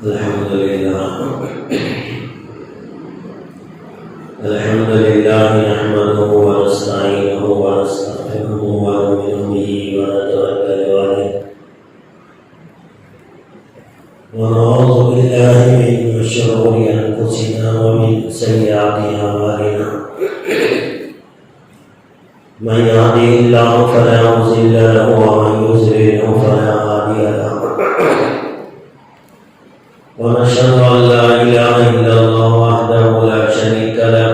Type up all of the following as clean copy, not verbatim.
الحمد لله نحمده ونستعينه ونستغفره ونؤمن به ونتوكل عليه ونعوذ بالله من شرور انفسنا ومن سيئات اعمالنا من يهده الله فلا مضل له ومن يضلل فلا هادي له ونشهد أن لا إله إلا الله وحده لا شريك له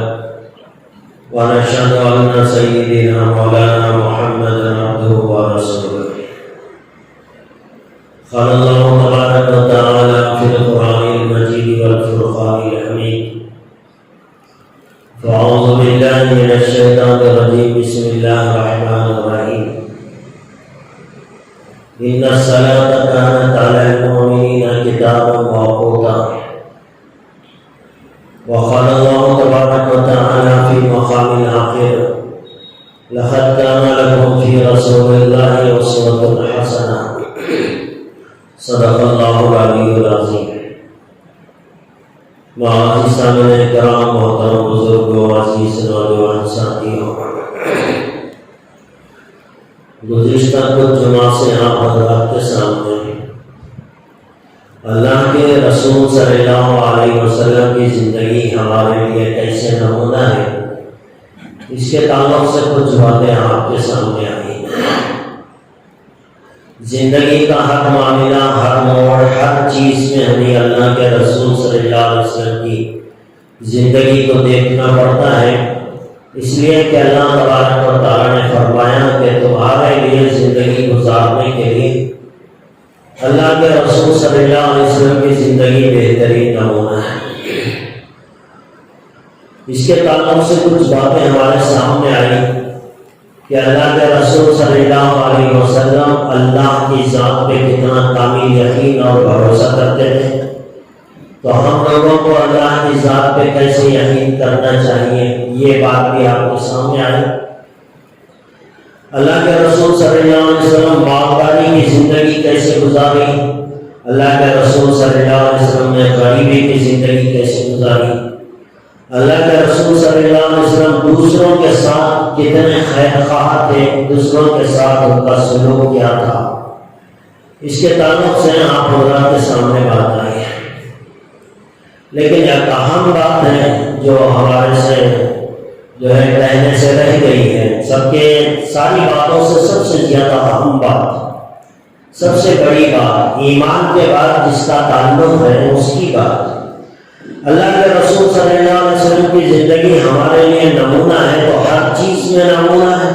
ونشهد أن سيدنا مولانا محمدا عبده ورسوله قال الله تبارك وتعالى في القرآن المجيد والفرقان الحميد فأعوذ بالله من الشيطان الرجيم بسم الله الرحمن الرحيم إن الصلاة كانت على المؤمنين كتابا موقوتا وقال الله تبارك وتعالى في مقام آخر لقد كان لكم في رسول الله أسوة حسنة صدق الله العلي العظيم. معزز سامعین کرام، محترم بزرگوں، عزیز نوجوان ساتھیوں، گزشتہ کچھ جمعہ سے آپ حضرات کے سامنے اللہ کے رسول صلی اللہ علیہ وسلم کی زندگی ہمارے لیے کیسے نمونہ ہے، اس کے تعلق سے کچھ باتیں آپ کے سامنے آئی. زندگی کا ہر معاملہ، ہر موڑ، ہر چیز میں ہمیں اللہ کے رسول صلی اللہ علیہ وسلم کی زندگی کو دیکھنا پڑتا ہے، اس لیے کہ اللہ تبارک و تعالیٰ نے فرمایا کہ تمہارے لیے زندگی گزارنے کے لیے اللہ کے رسول صلی اللہ علیہ وسلم کی زندگی بہترین نمونہ ہے. اس کے تعلق سے کچھ باتیں ہمارے سامنے آئی کہ اللہ کے رسول صلی اللہ علیہ وسلم اللہ کی ذات پہ کتنا کامل یقین اور بھروسہ کرتے تھے، تو ہم لوگوں کو اللہ کی ذات پہ کیسے یقین کرنا چاہیے، یہ بات بھی آپ کے سامنے آئی. اللہ کے رسول صلی اللہ علیہ وسلم باغبانی کی زندگی کیسے گزاری، اللہ کے رسول صلی اللہ علیہ وسلم نے غریبی کی زندگی کیسے گزاری، اللہ کے رسول صلی اللہ علیہ وسلم دوسروں کے ساتھ کتنے خیر خواہ تھے، دوسروں کے ساتھ ان کا سلوک کیا تھا، اس کے تعلق سے آپ حضرات کے سامنے بات آئی ہے. لیکن ایک اہم بات ہے جو ہمارے سے کہنے سے رہ گئی ہے، سب کے ساری باتوں سے سب سے زیادہ اہم بات، سب سے بڑی بات، ایمان کے بعد جس کا تعلق ہے اس کی بات. اللہ کے رسول صلی اللہ علیہ وسلم کی زندگی ہمارے لیے نمونہ ہے، تو ہر چیز میں نمونہ ہے.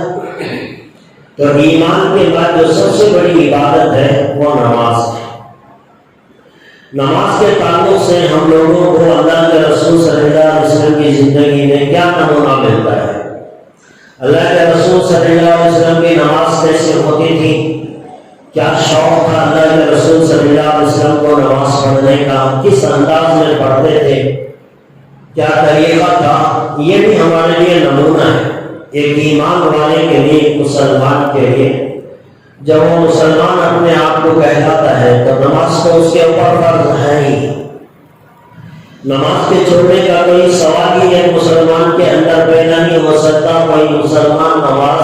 تو ایمان کے بعد جو سب سے بڑی عبادت ہے وہ نماز ہے. نماز کے تعلق سے ہم لوگوں کو اللہ کے رسول صلی اللہ علیہ وسلم کی زندگی میں کیا نمونہ ملتا ہے. اللہ کے رسول صلی اللہ علیہ وسلم کی نماز کیسے ہوتی تھی، کیا شوق تھا اللہ کے رسول صلی اللہ علیہ وسلم کو نماز پڑھنے کا، کس انداز میں پڑھتے تھے، کیا طریقہ تھا، یہ بھی ہمارے لیے نمونہ ہے ایک ایمان والے کے لیے، مسلمان کے لیے. جب وہ مسلمان اپنے آپ کو کہلاتا ہے تو نماز تو اس کے اوپر فرض ہے ہی. نماز کے چھوڑنے کا کوئی سوال ہی ایک مسلمان کے اندر پیدا نہیں ہو سکتا. کوئی مسلمان نماز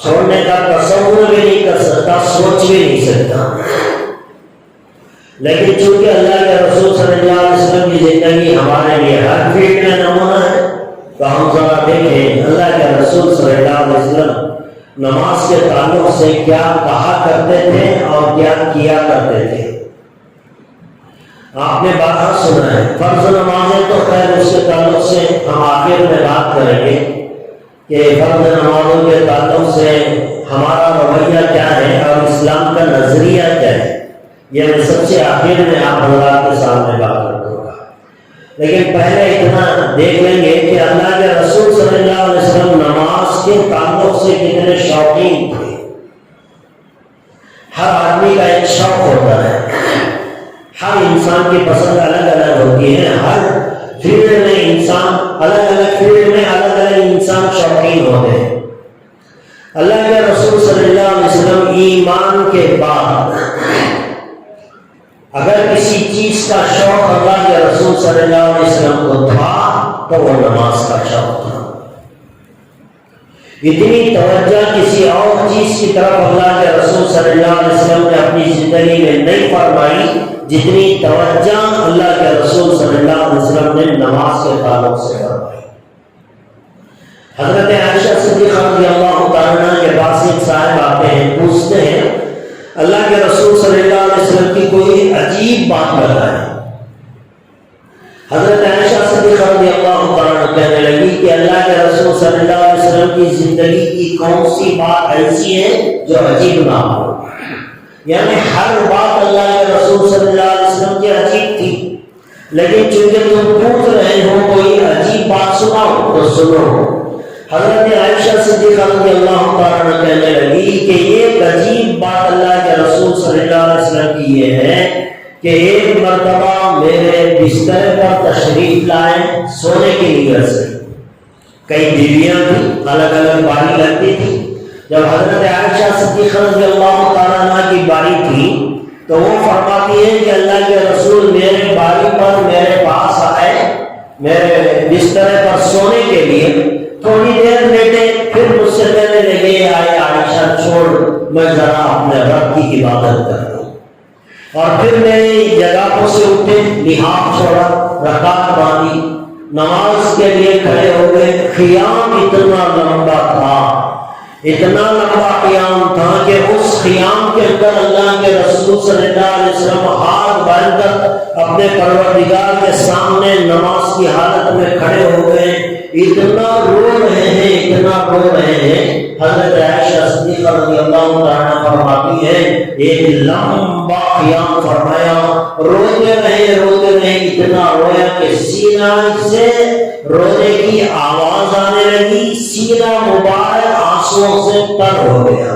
چھوڑنے کا تصور بھی نہیں کر سکتا، سوچ بھی نہیں سکتا. لیکن چونکہ اللہ کے رسول صلی اللہ علیہ وسلم کی زندگی ہمارے لیے ہر فیلڈ میں نمونہ ہے، تو ہم ذرا دیکھیں اللہ کے رسول صلی اللہ علیہ وسلم نماز کے تعلق سے کیا کہا کرتے تھے اور کیا کیا کرتے تھے. آپ نے بارہا سنا ہے. فرض نمازیں تو خیر اس کے تعلق سے ہم آخر میں بات کریں گے کہ فرض نمازوں کے تعلق سے ہمارا رویہ کیا ہے اور اسلام کا نظریہ کیا ہے، یہ میں سب سے آخر میں آپ حضرات کے سامنے بات کروں گا. لیکن پہلے اتنا دیکھ لیں گے کہ اللہ کے رسول صلی اللہ علیہ وسلم نماز کے تعلق سے کتنے شوقین تھے. ہر آدمی کا ایک شوق ہوتا ہے، ہر انسان کی پسند الگ الگ ہوتی ہے، ہر فیلڈ میں انسان الگ الگ فیلڈ میں الگ الگ انسان شوقین ہوتے ہیں. اللہ کے رسول صلی اللہ علیہ وسلم ایمان کے بعد اگر کسی چیز کا شوق اللہ کے رسول صلی اللہ علیہ وسلم کو تھا تو وہ نماز کا شوق تھا۔ اتنی توجہ کسی اور چیز کی طرف اللہ کے رسول صلی اللہ علیہ وسلم نے اپنی زندگی میں نہیں فرمائی جتنی توجہ اللہ کے رسول صلی اللہ علیہ وسلم نے نماز کے تعلق سے فرمائی۔ حضرت عائشہ صدیقہ رضی اللہ تعالیٰ عنہ کے پاس ایک صاحب آتے ہیں، پوچھتے ہیں اللہ کے رسول صلی اللہ علیہ وسلم کی کوئی عجیب بات بتائیں۔ حضرت عائشہ صدیقہ رضی اللہ تعالیٰ عنہ کہنے لگی کہ اللہ کے رسول صلی اللہ علیہ وسلم کی زندگی کی کون سی بات ایسی ہے جو عجیب نہ ہو؟ یعنی ہر بات اللہ کے رسول صلی اللہ علیہ وسلم کی عجیب تھی، لیکن چونکہ تم پوچھ رہے ہو کوئی عجیب بات سناؤ تو سنو۔ حضرت عائشہ صدیقہ رضی اللہ تعالیٰ عنہ کہنے لگی کہ ایک عجیب بات اللہ کے رسول صلی اللہ علیہ وسلم کی یہ ہے کہ ایک مرتبہ میرے بستر پر تشریف لائے سونے کی نیت سے۔ کئی بیویاں تھیں، الگ الگ باری لگتی تھی۔ جب حضرت عائشہ صدیقہ رضی اللہ تعالیٰ عنہ کی باری تھی تو وہ فرماتی ہے کہ اللہ کے رسول میرے باری پر میرے پاس آئے میرے بستر پر سونے کے لیے، تھوڑی دیر لیٹے، پھر مجھ سے کہنے لگے آئے عائشہ چھوڑ میں ذرا اپنے رب کی عبادت کر لوں، اور پھر میری جگہ سے اٹھے، لحاف چھوڑا، رکعت باندھی، نماز کے لیے کھڑے ہو گئے۔ قیام اتنا لمبا تھا، اتنا لمبا قیام تھا کہ اس قیام کے اندر اللہ کے رسول صلی اللہ علیہ وسلم ہاتھ باندھ کر اپنے پروردگار کے سامنے نماز کی حالت میں کھڑے ہو گئے، اتنا رو رہے ہیں، اتنا رو رہے ہیں۔ حضرت عائشہ صدیقہ رضی اللہ عنہ فرماتی ہے ایک لمبا قیام فرمایا، روتے رہے، اتنا رویا کہ سینہ سے رونے کی آواز آنے لگی، سینہ مبارک آنسوؤں سے تر ہو گیا۔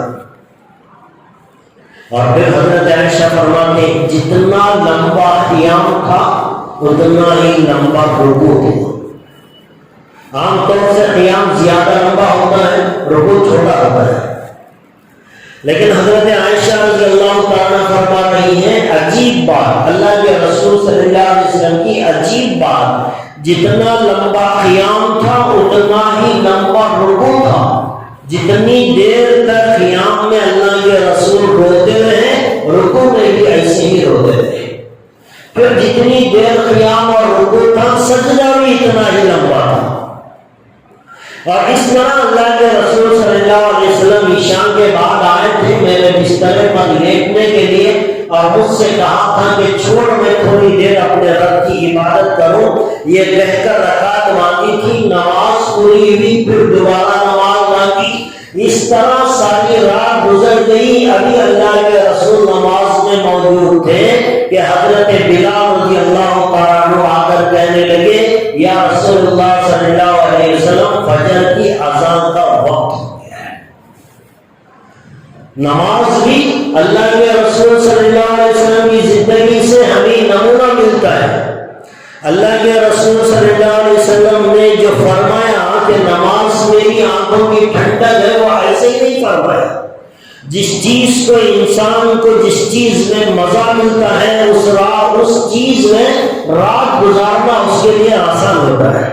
اور پھر حضرت عائشہ فرماتے ہیں جتنا لمبا قیام تھا اتنا ہی لمبا رکوع تھا۔ عام طور سے قیام زیادہ لمبا ہوتا ہے، رکوع چھوٹا ہوتا ہے، لیکن حضرت عائشہ رضی اللہ تعالیٰ فرما رہی ہے عجیب بات، اللہ کے رسول صلی اللہ علیہ وسلم کی عجیب بات، جتنا لمبا قیام تھا اتنا ہی لمبا رکوع تھا۔ جتنی دیر تک قیام میں اللہ کے رسول روتے رہے، رکوع میں بھی ایسے ہی روتے رہے۔ پھر جتنی دیر قیام اور رکوع تھا، سجدہ بھی اتنا ہی لمبا تھا۔ اور اس طرح اللہ کے رسول صلی اللہ علیہ وسلم عشاء کے بعد آئے تھے میرے بستر پر لیٹنے کے لیے، اور مجھ سے کہا تھا کہ چھوڑ میں تھوڑی دیر اپنے رب کی عبادت کروں، یہ کہہ کر رکعت باندھی تھی، نماز پوری ہوئی، پھر دوبارہ نماز باندھی۔ اس طرح ساری رات گزر گئی، ابھی اللہ کے رسول نماز میں موجود تھے کہ حضرت بلال رضی اللہ تعالیٰ عنہ آ کر کہنے لگے یا رسول اللہ صلی اللہ علیہ وسلم فجر کی اذان کا وقت ہو گیا ہے۔ نماز بھی اللہ کے رسول صلی اللہ علیہ وسلم کی زندگی سے ہمیں نمونہ ملتا ہے۔ اللہ کے رسول صلی اللہ علیہ وسلم نے جو فرمایا کہ نماز میری آنکھوں کی ٹھنڈک ہے، وہ ایسے ہی نہیں فرمایا۔ جس چیز کو انسان کو جس چیز میں مزہ ملتا ہے اس چیز میں رات گزارنا اس کے لیے آسان ہوتا ہے۔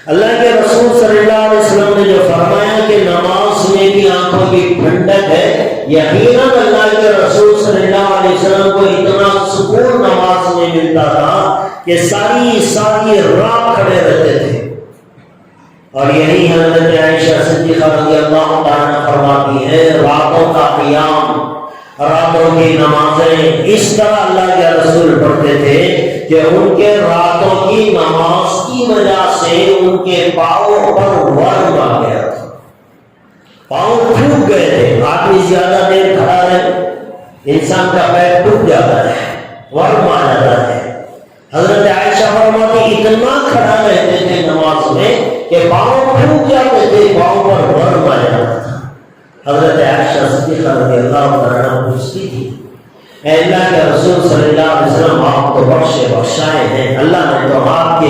اللہ کے رسول صلی اللہ علیہ وسلم نے جو فرمایا کہ نماز میں بھی آنکھوں کی ٹھنڈک ہے، یقیناً اللہ کے رسول صلی اللہ علیہ وسلم کو اتنا سکون نماز میں ملتا تھا کہ ساری رات کھڑے رہتے تھے۔ اور یہی حضرت عائشہ صدیقہ رضی اللہ عنہ فرماتی ہے راتوں کا قیام، راتوں کی نمازیں اس طرح اللہ کے رسول پڑھتے تھے کہ ان کے راتوں کی نماز کی وجہ سے ان کے پاؤں پر ورم آ گیا تھا، پاؤں ٹوٹ گئے تھے۔ آدمی زیادہ دیر کھڑا رہے انسان کا پیر ٹوٹ جاتا ہے، ورم آ جاتا ہے۔ حضرت عائشہ فرماتی اتنا کھڑا رہتے تھے نماز میں کہ پاؤں ٹوٹ جاتے تھے، پاؤں پر ورم آ جاتا تھا۔ حضرت عائشہ صدیقہ رضی اللہ عنہا پوچھتی تھی اے اللہ کے رسول صلی اللہ علیہ وسلم آپ تو بخشائے ہیں، اللہ نے تو آپ کے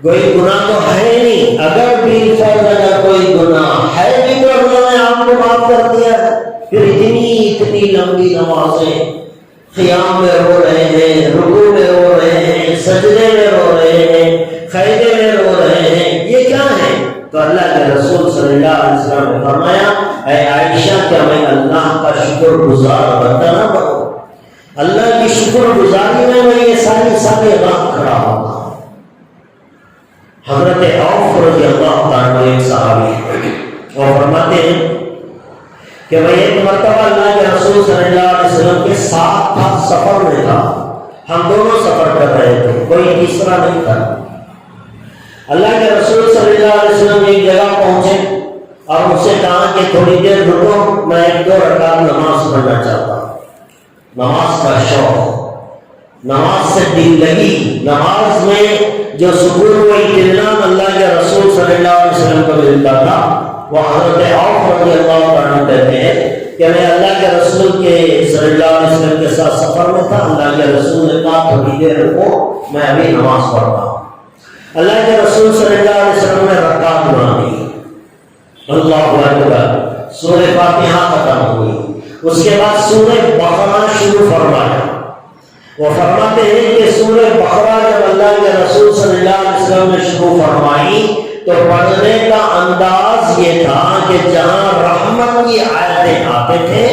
کوئی گناہ تو ہے نہیں، اگر بھی فرض اگر کوئی گناہ ہے بھی تو اللہ نے آپ کو معاف کر دیا ہے۔ پھر اتنی لمبی نمازیں، قیام میں رو رہے ہیں، صلی اللہ علیہ وسلم نے فرمایا اے عائشہ کیا میں اللہ کا شکر گزار بندہ نہ بنوں؟ اللہ کی شکر گزاری میں یہ ساری ساری رات کھڑا ہوگا۔ حضرت عوف رضی اللہ عنہ ایک صحابی ہے اور فرماتے ہیں کہ میں ایک مرتبہ اللہ کے رسول صلی اللہ علیہ وسلم کے ساتھ تھا، سفر میں تھا، ہم دونوں سفر کر رہے تھے، کوئی تیسرا نہیں تھا۔ اللہ کے رسول صلی اللہ علیہ وسلم ایک جگہ پہنچے اور ان سے کہا کہ تھوڑی دیر رکو، میں 1-2 رکعت نماز پڑھنا چاہتا ہوں۔ نماز کا شوق، نماز سے دل لگی، نماز میں جو سکون و اطمینان اللہ کے رسول صلی اللہ علیہ وسلم کو ملتا تھا وہ حضرت عوف رضی اللہ عنہ کہتے ہیں کہ میں اللہ کے رسول کے صلی اللہ علیہ وسلم کے ساتھ سفر میں تھا، اللہ کے رسول نے کہا تھوڑی دیر رکو میں ابھی نماز پڑھتا ہوں۔ اللہ کے رسول صلی اللہ علیہ وسلم نے رکعت بنا دی، اللہ اکبر، سورہ فاتحہ ختم ہوئی، اس کے بعد سورہ بقرہ شروع فرمایا۔ وہ فرماتے ہیں کہ سورہ بقرہ جب اللہ کے رسول صلی اللہ علیہ وسلم نے شروع فرمائی تو پڑھنے کا انداز یہ تھا کہ جہاں رحمت کی آیتیں آتے تھے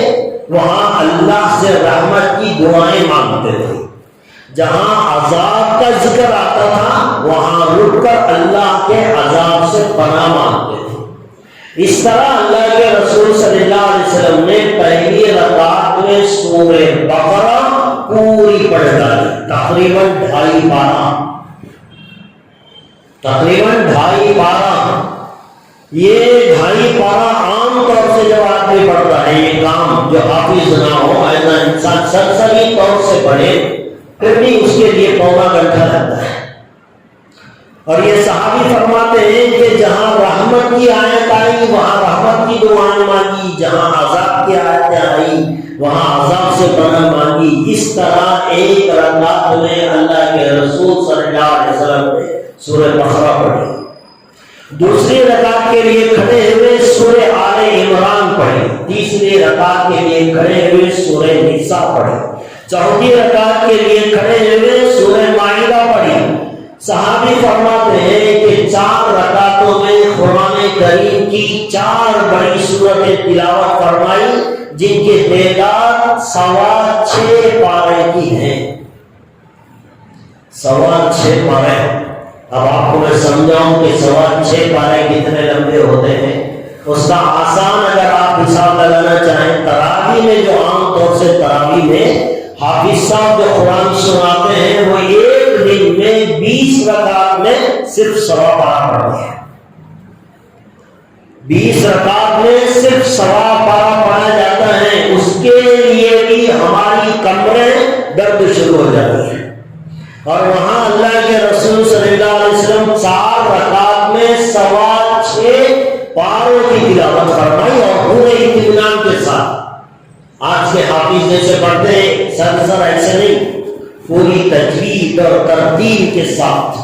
وہاں اللہ سے رحمت کی دعائیں مانگتے تھے، جہاں عذاب کا ذکر آتا تھا وہاں رک کر اللہ کے عذاب سے پناہ مانگتے تھے۔ اس طرح اللہ کے رسول صلی اللہ علیہ وسلم نے پہلی رکعت میں سورہ بقرہ پوری پڑھ ڈالی، تقریباً 2.5 پارہ۔ یہ 2.5 پارہ عام طور سے جب آدمی پڑھتا ہے یہ کام جو حافظ نہ ہو ایسا انسان سرسری طور سے پڑھے پھر بھی اس کے لیے پونا گھنٹہ لگتا ہے۔ اور یہ صحابی فرماتے ہیں کہ جہاں رحمت کی آیت آئی وہاں رحمت کی دعائیں مانگی، جہاں عذاب کی آیتیں آئی وہاں عذاب سے پناہ مانگی۔ اس طرح ایک رکعت میں اللہ کے رسول صلی اللہ علیہ وسلم نے سورہ بقرہ پڑھی، دوسری رکعت کے لیے کھڑے ہوئے سورہ آل عمران پڑھی، تیسری رکعت کے لیے کھڑے ہوئے سورہ نساء پڑھی، چوتھی رکعت کے لیے کھڑے ہوئے سورہ مائدہ پڑھی۔ صحابی فرماتے ہیں کہ 4 رکعتوں میں قرآن کریم کی 4 بڑی سورتیں تلاوت فرمائی جن کی تعداد 6.25 پارے کی ہیں، 6.25 پارے۔ اب آپ کو میں سمجھاؤں کہ 6.25 پارے کتنے لمبے ہوتے ہیں، اس کا آسان اگر آپ حساب لگانا چاہیں تراویح میں جو عام طور سے تراویح میں حافظ صاحب جو قرآن سناتے ہیں وہ ایک دن میں 20 رکعت میں صرف 1.25 پارہ پڑھتے ہیں، 20 رکعت میں صرف 1.25 پارہ پڑھا جاتا ہے، اس کے لیے بھی ہماری کمریں درد شروع ہو جاتی ہیں۔ اور وہاں اللہ کے رسول صلی اللہ علیہ وسلم 4 رکعت میں 6.25 پاروں کی تلاوت فرمائی اور پورے اطمینان کے ساتھ۔ آج کے حافظ جیسے پڑھتے ہیں سر ایسے نہیں، پوری تجوید اور ترتیب کے ساتھ۔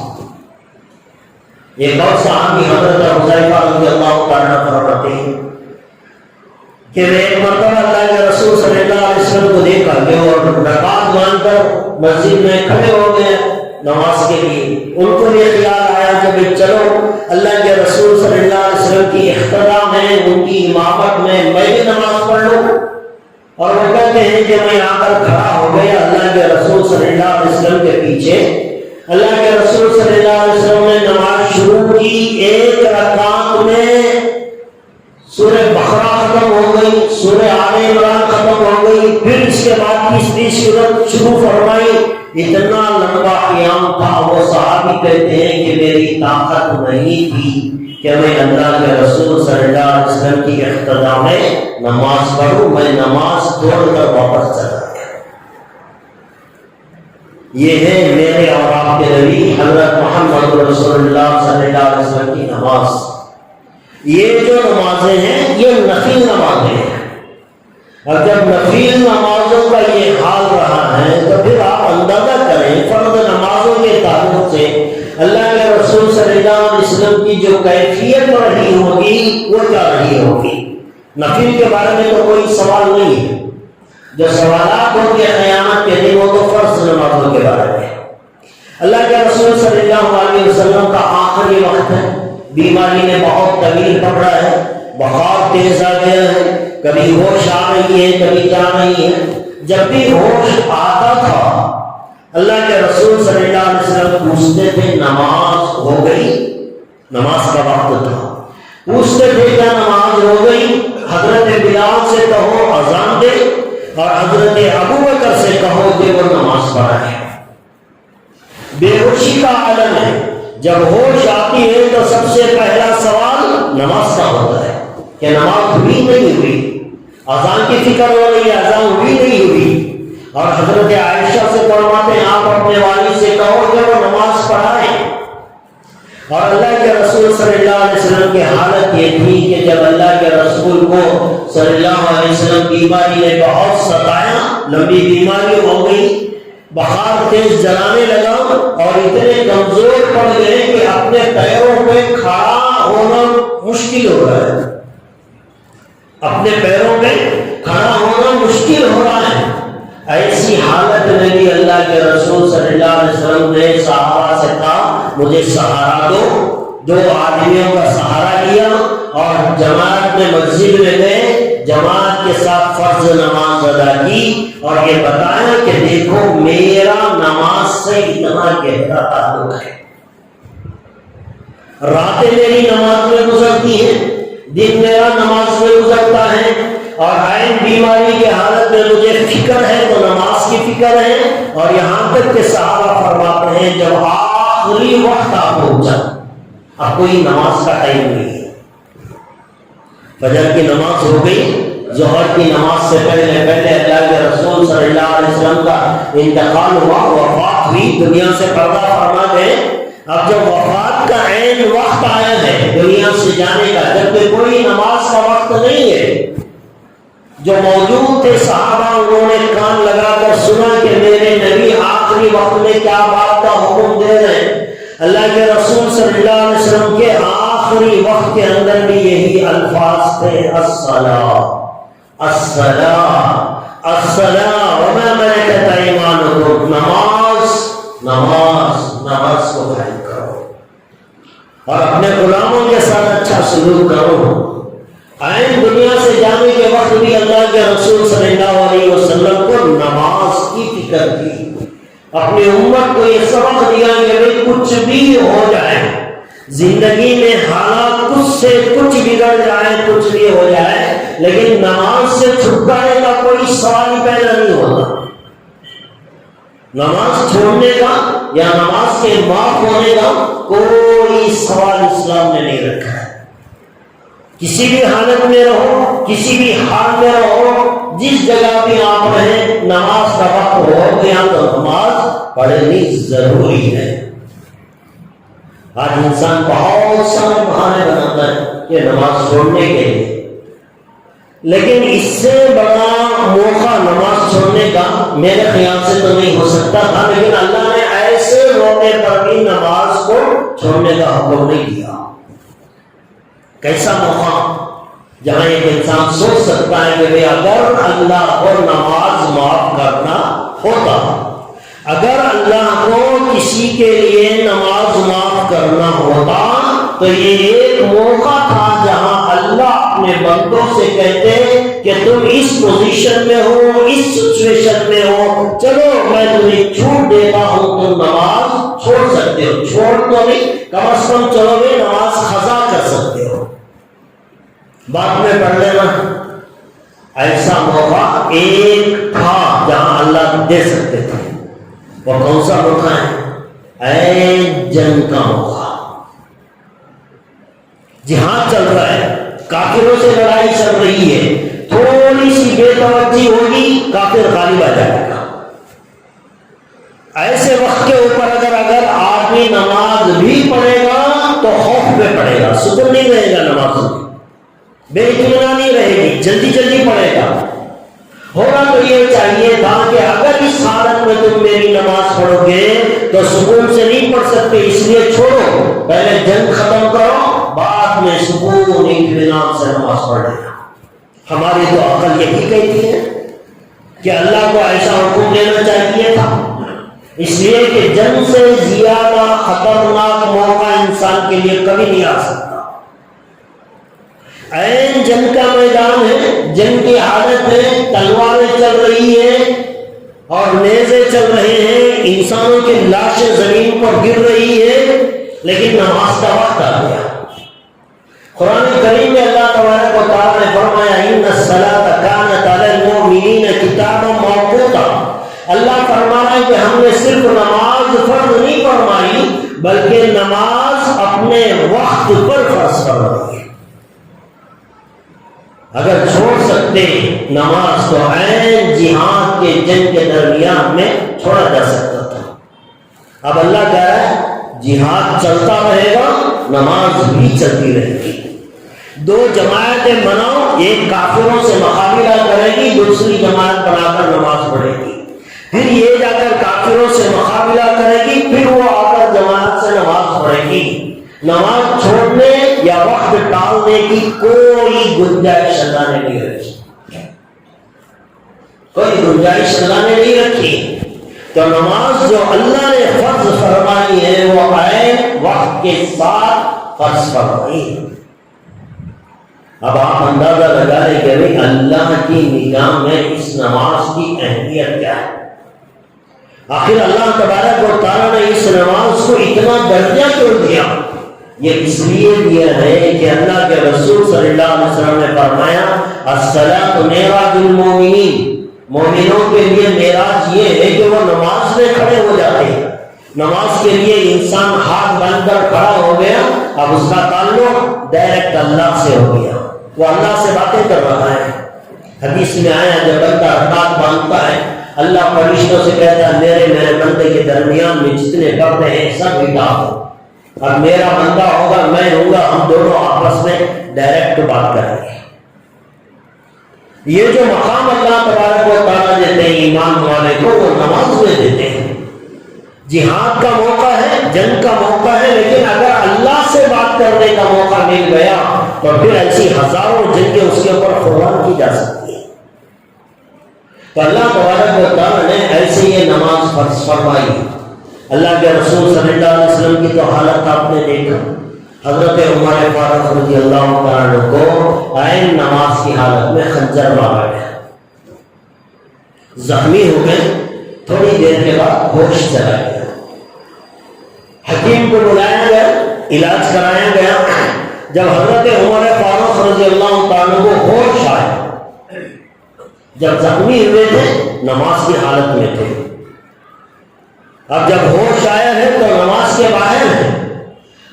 ایک اور صحابی حضرت حذیفہ رضی اللہ تعالیٰ فرماتے ہیں کہ میں ایک مرتبہ اللہ کے رسول صلی اللہ علیہ وسلم کو دیکھا کہ اور رکعت مان کر مسجد میں کھڑے ہو گئے نماز کے لیے، ان کو یہ خیال آیا کہ بھائی چلو اللہ کے رسول صلی اللہ علیہ وسلم کی اقتداء میں ان کی امامت میں بھی نماز پڑھ لوں، اور وہ کہتے ہیں کہ میں آ کر کھڑا ہو گیا اللہ کے رسول صلی اللہ علیہ وسلم کے پیچھے۔ اللہ کے رسول صلی اللہ علیہ وسلم نے نماز شروع کی، ایک رکعت میں سورہ بقرہ ختم ہو گئی، سورہ آل عمران ختم ہو گئی، پھر اس کے بعد تیسری سورت شروع فرمائی، اتنا لمبا قیام تھا۔ وہ صحابی کہتے ہیں کہ میری طاقت نہیں تھی کہ میں اللہ کے رسول صلی اللہ علیہ وسلم کی اقتداء میں نماز پڑھوں، میں نماز چھوڑ کر واپس چلا گیا۔ یہ ہے میرے اور آپ کے نبی حضرت محمد رسول اللہ صلی اللہ علیہ وسلم کی نماز۔ یہ جو نمازیں ہیں یہ نفل نمازیں ہیں، اور جب نفل نمازوں کا یہ حال رہا ہے تو پھر آپ اندازہ کریں فرض نمازوں کے تعلق سے اللہ کے رسول صلی اللہ علیہ وسلم کی جو کیفیت رہی ہوگی وہ کیا رہی ہوگی۔ نفل کے بارے میں تو کوئی سوال نہیں ہے، جو سوالات ہوں گے قیامت کے دن وہ تو فرض نمازوں کے بارے میں۔ اللہ کے رسول صلی اللہ علیہ وسلم کا آخری وقت ہے بیماری نے بہت طویل پکڑا ہے، بخار تیز آ گیا ہے، کبھی ہوش آ رہی ہے کبھی جا رہی ہے۔ جب بھی ہوش آتا تھا اللہ کے رسول صلی اللہ علیہ وسلم پوچھتے تھے نماز ہو گئی؟ نماز کا وقت تھا، پوچھتے تھے کیا نماز ہو گئی؟ حضرت بلال سے کہو اذان دے، اور حضرت ابو بکر سے کہو کہ وہ نماز پڑھائے۔ بے ہوشی کا عالم ہے، جب ہوش آتی ہے تو سب سے پہلا سوال نماز کا ہوتا ہے کہ نماز ہوئی نہیں ہوئی، اذان کی فکر ہو رہی ہے اذان ہوئی نہیں ہوئی۔ اور حضرت عائشہ سے فرماتے ہیں آپ اپنے والد سے کہو کہ وہ نماز پڑھائے۔ اور اللہ کے رسول صلی اللہ علیہ وسلم کی حالت یہ تھی کہ جب اللہ کے رسول کو صلی اللہ علیہ وسلم بیماری نے بہت ستایا، لمبی بیماری ہو گئی، بخار تیز جلانے لگا اور اتنے کمزور پڑ گئے کہ اپنے پیروں پہ کھڑا ہونا مشکل ہو رہا ہے، اپنے پیروں پہ کھڑا ہونا مشکل ہو رہا ہے۔ ایسی حالت میں بھی اللہ کے رسول صلی اللہ علیہ وسلم نے صحابہ سے کہا مجھے سہارا دو آدمیوں کا سہارا لیا اور جماعت میں مسجد میں گئے، جماعت کے ساتھ فرض نماز ادا کی اور یہ بتایا کہ دیکھو میرا نماز سے اتنا گہرا تعلق ہے، راتیں میری نماز میں گزرتی ہیں، دن میرا نماز میں گزرتا ہے، اور عین بیماری کی حالت میں مجھے فکر ہے تو نماز کی فکر ہے۔ اور یہاں تک کہ صحابہ فرماتے ہیں جب آخری وقت آپ پہنچا، اب کوئی نماز کا ٹائم نہیں ہے، فجر کی نماز ہو گئی، ظہر کی نماز سے پہلے اللہ کے رسول صلی اللہ علیہ وسلم کا انتقال ہوا، وفات ہوئی، دنیا سے پردہ فرما گئے۔ اب جب وفات کا عین وقت آیا ہے دنیا سے جانے کا، جبکہ کوئی نماز کا وقت نہیں ہے، جو موجود تھے صحابہ انہوں نے کان لگا کر سنا کہ میرے نبی آخری وقت میں کیا بات کا حکم دے رہے ہیں۔ اللہ کے رسول صلی اللہ علیہ وسلم کے آخری وقت کے اندر بھی یہی الفاظ تھے، الصلاۃ الصلاۃ الصلاۃ وما ملکت ایمانکم، نماز نماز نماز کو قائم کرو اور اپنے غلاموں کے ساتھ اچھا سلوک کرو۔ عین دنیا سے جانے کے وقت بھی اللہ کے رسول صلی اللہ علیہ وسلم کو نماز کی فکر تھی، اپنی امت کو یہ سبق دیا کہ کچھ بھی ہو جائے زندگی میں، حالات کچھ سے کچھ بگڑ جائے، کچھ بھی ہو جائے، لیکن نماز سے چھٹکارے کا کوئی سوال پیدا نہیں ہوتا۔ نماز چھوڑنے کا یا نماز کے معاف ہونے کا کوئی سوال اسلام نے نہیں رکھا ہے۔ کسی بھی حالت میں رہو، کسی بھی حال میں رہو، جس جگہ بھی آپ رہیں، نماز کا وقت ہو گیا تو نماز پڑھنی ضروری ہے۔ آج انسان بہت سارے بہانے بناتا ہے کہ نماز چھوڑنے کے لیے، لیکن اس سے بڑا موقع نماز چھوڑنے کا میرے خیال سے تو نہیں ہو سکتا تھا، لیکن اللہ نے ایسے موقع پر بھی نماز کو چھوڑنے کا حکم نہیں دیا۔ کیسا موقع جہاں ایک انسان سوچ سکتا ہے کہ اگر اللہ کو نماز معاف کرنا ہوتا، اگر اللہ کو کسی کے لیے نماز معاف کرنا ہوتا تو یہ ایک موقع تھا جہاں اللہ اپنے بندوں سے کہتے کہ تم اس پوزیشن میں ہو، اس سچویشن میں ہو، چلو میں تمہیں چھوٹ دیتا ہوں، تم نماز چھوڑ سکتے ہو، چھوڑ تو نہیں، کم از کم چلو گے نماز قضا کر سکتے ہو، بعد میں پڑھ لینا۔ ایسا موقع ایک تھا جہاں اللہ دے سکتے تھے، وہ کون سا موقع ہے؟ جنگ کا موقع، جہاد چل رہا ہے، کافروں سے لڑائی چل رہی ہے، تھوڑی سی بے توجہی ہوگی کافر غالب آ جائے گا۔ ایسے وقت کے اوپر اگر آدمی نماز بھی پڑھے گا تو خوف میں پڑھے گا، سکون نہیں رہے گا، نماز میں بے اطمینانی رہے گی، جلدی جلدی پڑھے گا۔ ہونا تو یہ چاہیے تھا کہ اگر اس حالت میں تم میری نماز پڑھو گے تو سکون سے نہیں پڑھ سکتے، اس لیے چھوڑو، پہلے جنگ ختم کرو، بعد میں سکون اطمینان سے نماز پڑھ لینا۔ ہماری تو عقل یہی کہتی ہے کہ اللہ کو ایسا حکم دینا چاہیے تھا، اس لیے کہ جنگ سے زیادہ خطرناک موقع انسان کے لیے کبھی نہیں آ سکتا۔ عین جنگ کا میدان ہے، جنگ کی حالت ہے، تلواریں چل رہی ہیں اور نیزے چل رہے ہیں، انسانوں کی لاشیں زمین پر گر رہی ہے، لیکن نماز کا وقت آ گیا۔ قرآن کریم میں اللہ تبارک و تعالیٰ نے فرمایا ان الصلاۃ کانت علی المؤمنین کتابا موقوتا۔ اللہ فرما رہا ہے کہ ہم نے صرف نماز فرض نہیں فرمائی بلکہ نماز اپنے وقت پر فرض فرمائی۔ اگر چھوڑ سکتے نماز تو عین جہاد کے جنگ کے درمیان میں چھوڑا جا سکتا تھا۔ اب اللہ کہہ رہا ہے جہاد چلتا رہے گا، نماز بھی چلتی رہے گی۔ دو جماعتیں بناؤ، ایک کافروں سے مقابلہ کرے گی، دوسری جماعت بنا کر نماز پڑھے گی، پھر یہ جا کر کافروں سے مقابلہ کرے گی، پھر وہ آ کر جماعت سے نماز پڑھے گی۔ نماز چھوڑنے یا وقت ٹالنے کی کوئی گنجائش اللہ نے نہیں رکھی، کوئی گنجائش اللہ نے نہیں رکھی۔ تو نماز جو اللہ نے فرض فرمائی ہے وہ عین وقت کے ساتھ فرض فرمائی ہے۔ اب آپ اندازہ لگا لیں کہ بھائی اللہ کی نگاہ میں اس نماز کی اہمیت کیا ہے۔ آخر اللہ تبارک و تعالیٰ نے اس نماز کو اتنا درجہ کیوں دیا؟ یہ اس لیے دیا ہے کہ اللہ کے رسول صلی اللہ علیہ وسلم نے فرمایا الصلاۃ معراج المومنین، مومنوں کے لیے معراج یہ ہے کہ وہ نماز میں کھڑے ہو جاتے ہیں۔ نماز کے لیے انسان ہاتھ بن کر کھڑا ہو گیا، اب اس کا تعلق ڈائریکٹ اللہ سے ہو گیا، وہ اللہ سے باتیں کر رہا ہے۔ حدیث میں آیا جب بندہ ہاتھ باندھتا ہے اللہ فرشتوں سے کہتا ہے میرے بندے کے درمیان میں جتنے پردے ہیں سب ہٹا دو، اب میرا بندہ ہوگا میں ہوں گا، ہم دونوں آپس میں ڈائریکٹ بات کریں گے۔ یہ جو مقام اللہ تبارک و تعالیٰ دیتے ہیں ایمان والے کو، وہ نماز میں دیتے ہیں۔ جہاد کا موقع ہے، جنگ کا موقع ہے، لیکن اگر اللہ سے بات کرنے کا موقع مل گیا تو پھر ایسی ہزاروں جنگیں اس کے اوپر قربان کی جا سکتی ہیں۔ تو اللہ تبارک و تعالیٰ نے ایسے یہ نماز فرض فرمائی۔ اللہ کے رسول صلی اللہ علیہ وسلم کی تو حالت آپ نے دیکھا، حضرت عمر فاروق رضی اللہ عنہ کو عین نماز کی حالت میں خنجر مارا گیا، زخمی ہو گئے، تھوڑی دیر کے بعد ہوش چلا گیا۔ حکیم کو بلایا گیا، علاج کرایا گیا۔ جب حضرت عمر فاروق رضی اللہ عنہ کو ہوش آیا، جب زخمی ہوئے تھے نماز کی حالت میں تھے، اب جب ہوش آیا ہے تو نماز کے باہر ہے۔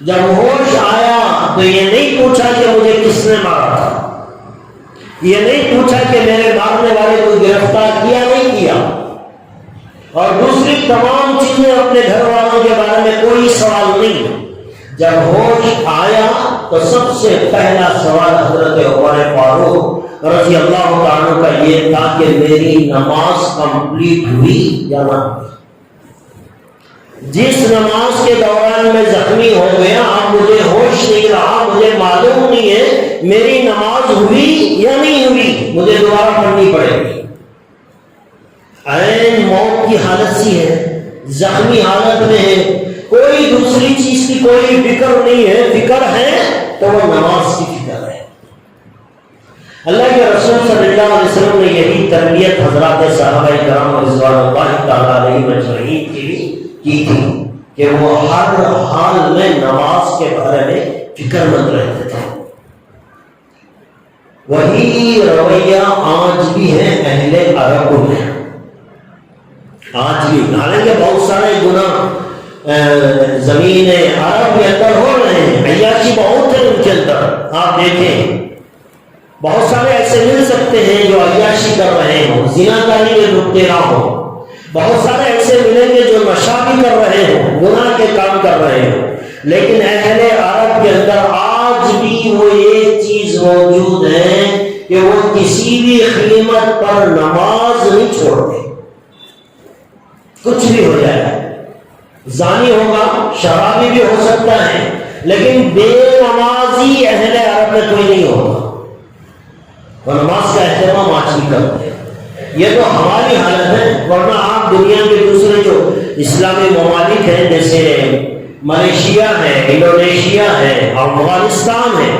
جب ہوش آیا تو یہ نہیں پوچھا کہ مجھے کس نے مارا تھا، یہ نہیں پوچھا کہ میرے مارنے والے کو گرفتار کیا نہیں کیا، اور دوسری تمام چیزیں اپنے گھر والوں کے بارے میں کوئی سوال نہیں۔ جب ہوش آیا تو سب سے پہلا سوال حضرت عمر فاروق رضی اللہ عنہ کا یہ تھا کہ میری نماز کمپلیٹ ہوئی یا نہ ہوئی۔ جس نماز کے دوران میں زخمی ہو گیا، اب مجھے ہوش نہیں رہا، مجھے معلوم نہیں ہے میری نماز ہوئی یا نہیں ہوئی، مجھے دوبارہ پڑھنی پڑے گی۔ عین موت کی حالت سی ہے، زخمی حالت میں ہے، کوئی دوسری چیز کی کوئی فکر نہیں ہے، فکر ہے تو وہ نماز کی فکر ہے۔ اللہ کے رسول صلی اللہ علیہ وسلم نے یہی تربیت حضرات صحابہ کرام رضوان اللہ تعالیٰ علیہ مجمعین کی تھی کہ وہ ہر حال میں نماز کے بارے میں فکر مند رہتے تھے۔ وہی رویہ آج بھی ہے اہل عرب میں، آج بھی، حالانکہ بہت سارے گناہ زمین عرب کے اندر ہو رہے ہیں، عیاشی بہت ہے ان کے اندر، آپ دیکھیں بہت سارے ایسے مل سکتے ہیں جو عیاشی کر رہے ہوں، زناکاری میں مبتلا ہوں، بہت سارے ایسے ملیں گے جو نشہ بھی کر رہے ہوں، گناہ کے کام کر رہے ہوں، لیکن اہل عرب کے اندر آج بھی وہ ایک چیز موجود ہے کہ وہ کسی بھی قیمت پر نماز نہیں چھوڑتے، کچھ بھی ہو جائے، زانی ہوگا، شرابی بھی ہو سکتا ہے، لیکن بے نمازی اہل عرب میں کوئی نہیں ہوگا، وہ نماز کا اہتمام آج بھی کرتے ہیں۔ یہ تو ہماری حالت ہے، ورنہ آپ دنیا کے دوسرے جو اسلامی ممالک ہیں جیسے ملیشیا ہے، انڈونیشیا ہے، افغانستان ہے،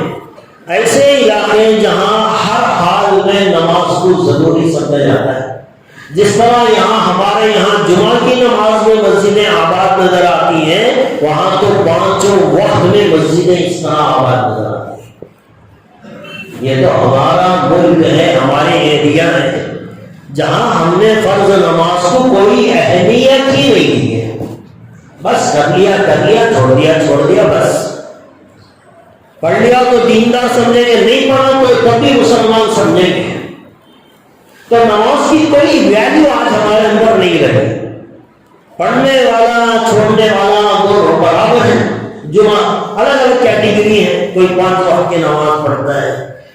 ایسے علاقے ہیں جہاں ہر حال میں نماز کو ضروری سمجھا جاتا ہے. جس طرح یہاں ہمارے یہاں جمعہ کی نماز میں مسجدیں آباد نظر آتی ہیں، وہاں تو پانچوں وقت میں مسجدیں اس طرح آباد نظر آتی ہیں. یہ تو ہمارا ملک ہے، ہمارے ایریا ہے جہاں ہم نے فرض نماز کو کوئی اہمیت ہی نہیں دی ہے. بس کر لیا چھوڑ دیا بس. پڑھ لیا تو دیندار سمجھیں گے، نہیں پڑھا تو تب بھی مسلمان سمجھیں گے. تو نماز کی کوئی ویلیو آج ہمارے اندر نہیں رہی. پڑھنے والا چھوڑنے والا دونوں برابر ہے. جمعہ الگ الگ کیٹیگری ہے، کوئی 5 وقت کی نماز پڑھتا ہے،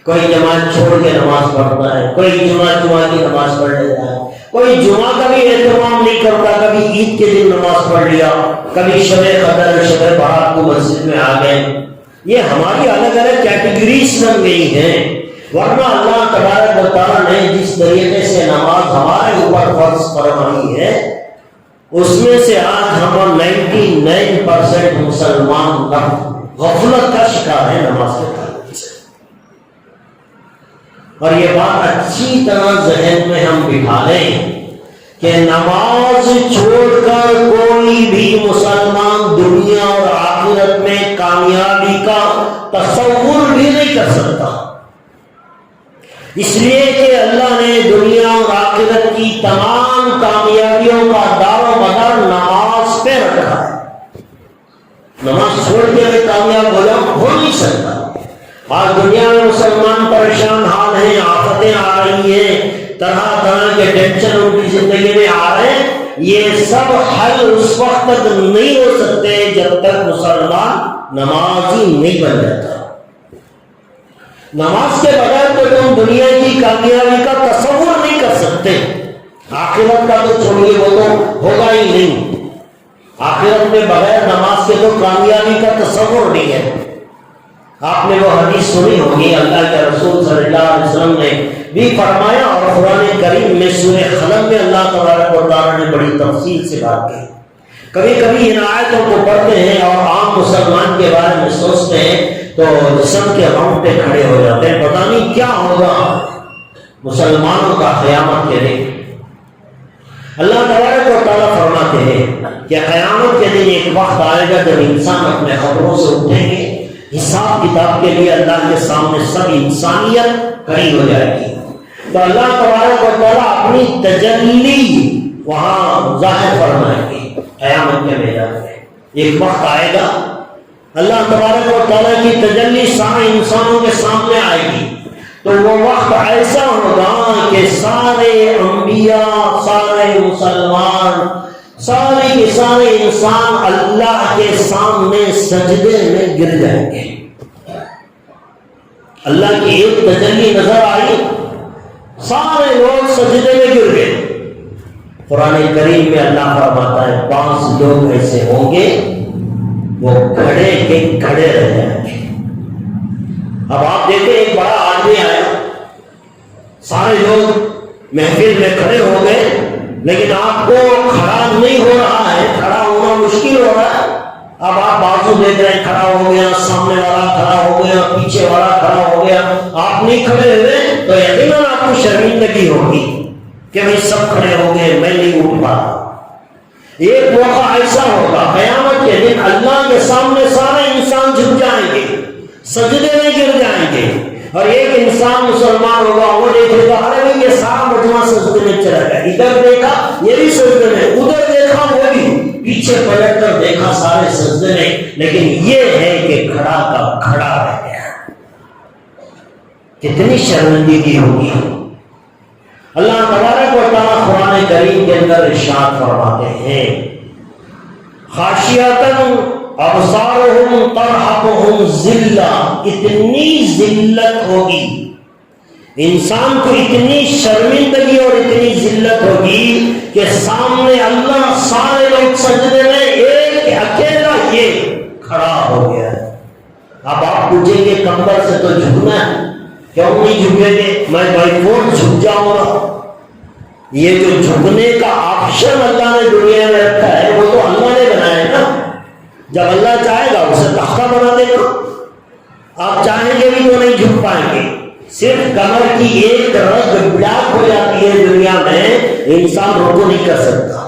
کوئی جماعت چھوڑ کے نماز پڑھتا ہے، کوئی جمعہ کی نماز پڑھ لیتا ہے، کوئی جمعہ کا بھی اہتمام نہیں کرتا، کبھی عید کے دن نماز پڑھ لیا، کبھی شب قدر شب برات کو مسجد میں آ گئے. یہ ہماری الگ الگ کیٹیگریز بن گئی ہیں. ورنہ اللہ تبارک و تعالیٰ نے جس طریقے سے نماز ہمارے اوپر فرض فرمائی ہے، اس میں سے آج ہم 99% مسلمان غفلت کا شکار ہے نماز کے تعلق سے. اور یہ بات اچھی طرح ذہن میں ہم بٹھا لیں کہ نماز چھوڑ کر کوئی بھی مسلمان دنیا اور آخرت میں کامیابی کا تصور بھی نہیں کر سکتا. اس لیے کہ اللہ نے دنیا اور آخرت کی تمام کامیابیوں کا دار و مدار نماز پہ رکھا ہے. نماز چھوڑ کے میں کامیاب ہو نہیں سکتا. آج دنیا میں مسلمان پریشان حال ہیں، آفتیں آ رہی ہیں، طرح طرح کے ٹینشن ان کی زندگی میں آ رہے ہیں. یہ سب حل اس وقت تک نہیں ہو سکتے جب تک مسلمان نمازی نہیں بن جاتا. نماز کے بغیر تو تم دنیا کی کامیابی کا تصور نہیں کر سکتے. آخرت کا تو چھوڑیے، وہ تو ہوگا ہی نہیں. آخرت میں بغیر نماز کے تو کامیابی کا تصور نہیں ہے. آپ نے وہ حدیث سنی ہوگی، اللہ کے رسول صلی اللہ علیہ وسلم نے بھی فرمایا، اور قرآن کریم میں سورہ قلم میں اللہ تبارک و تعالیٰ نے بڑی تفصیل سے بات کی. کبھی کبھی ان آیتوں کو پڑھتے ہیں اور عام مسلمان کے بارے میں سوچتے ہیں تو جسم کے رونگٹے کھڑے ہو جاتے ہیں. پتہ نہیں کیا ہوگا مسلمانوں کا قیامت کے دن. اللہ تبارک و تعالیٰ فرماتے ہیں کہ قیامت کے دن ایک وقت آئے گا جب انسان اپنے قبروں سے اٹھیں گے. حساب کتاب کے لیے اللہ کے سامنے سب انسانیت کھڑی ہو جائے گی. تو اللہ تبارک و تعالیٰ اپنی تجلی وہاں ظاہر فرمائیں گے قیامت کے میدان میں. ایک وقت آئے گا اللہ تبارک و تعالیٰ کی تجلی سارے انسانوں کے سامنے آئے گی. تو وہ وقت ایسا ہوگا کہ سارے انبیاء، سارے مسلمان، سارے کے سارے انسان اللہ کے سامنے سجدے میں گر جائیں گے. اللہ کی ایک تجلی نظر آئی، سارے لوگ سجدے میں گر گئے. قرآن کریم میں اللہ فرماتا ہے 5 لوگ ایسے ہوں گے وہ کھڑے کے کھڑے رہ جائیں گے. اب آپ دیکھیں ایک بڑا آدمی آیا، سارے لوگ محفل میں کھڑے ہو گئے، لیکن آپ کو کھڑا نہیں ہو رہا ہے، کھڑا ہونا مشکل ہو رہا ہے. اب آپ بازو دیکھ رہے ہیں، کھڑا ہو گیا، سامنے والا کھڑا ہو گیا، پیچھے والا کھڑا ہو گیا، آپ نہیں کھڑے ہوئے تو یقیناً آپ کو شرمندگی ہوگی کہ بھائی سب کھڑے ہو گئے، میں نہیں اٹھ پا رہا. ایک موقع ایسا ہوگا قیامت کے دن اللہ کے سامنے سارے انسان جھک جائیں گے، سجدے میں گر جائیں گے، اور ایک انسان مسلمان ہوگا، وہ دیکھے گا ارے بھائی یہ سارا مجموعہ سجدے میں چلا گیا. ادھر دیکھا یہ بھی سجدے میں، ادھر دیکھا وہ بھی، پیچھے پلٹ کر دیکھا سارے سجدے میں، لیکن یہ ہے کہ کھڑا کا کھڑا رہ گیا. کتنی شرمندگی ہوگی. اللہ تبارک و تعالیٰ قرآن کریم کے اندر ارشاد فرماتے ہیں خاشعۃ ابصارہم ترہقہم ذلہ. اتنی ذلت ہوگی انسان کو، اتنی شرمندگی اور اتنی ذلت ہوگی کہ سامنے اللہ سارے لوگ سجدے میں، ایک اکیلا یہ کھڑا ہو گیا. اب آپ پوچھیں گے کمبر سے تو جھکنا ہے، کیوں نہیں جھکیں گے؟ میں بائی فورس جھک جاؤں گا. یہ جو جھکنے کا آپشن اللہ نے دنیا میں رکھا ہے وہ تو اللہ نے بنایا ہے نا. جب اللہ چاہے گا اسے تختہ بنا دے گا. آپ چاہیں گے بھی تو نہیں جھک صرف کمر کی ایک رگ بلاک ہو جاتی ہے دنیا میں، انسان رکو نہیں کر سکتا.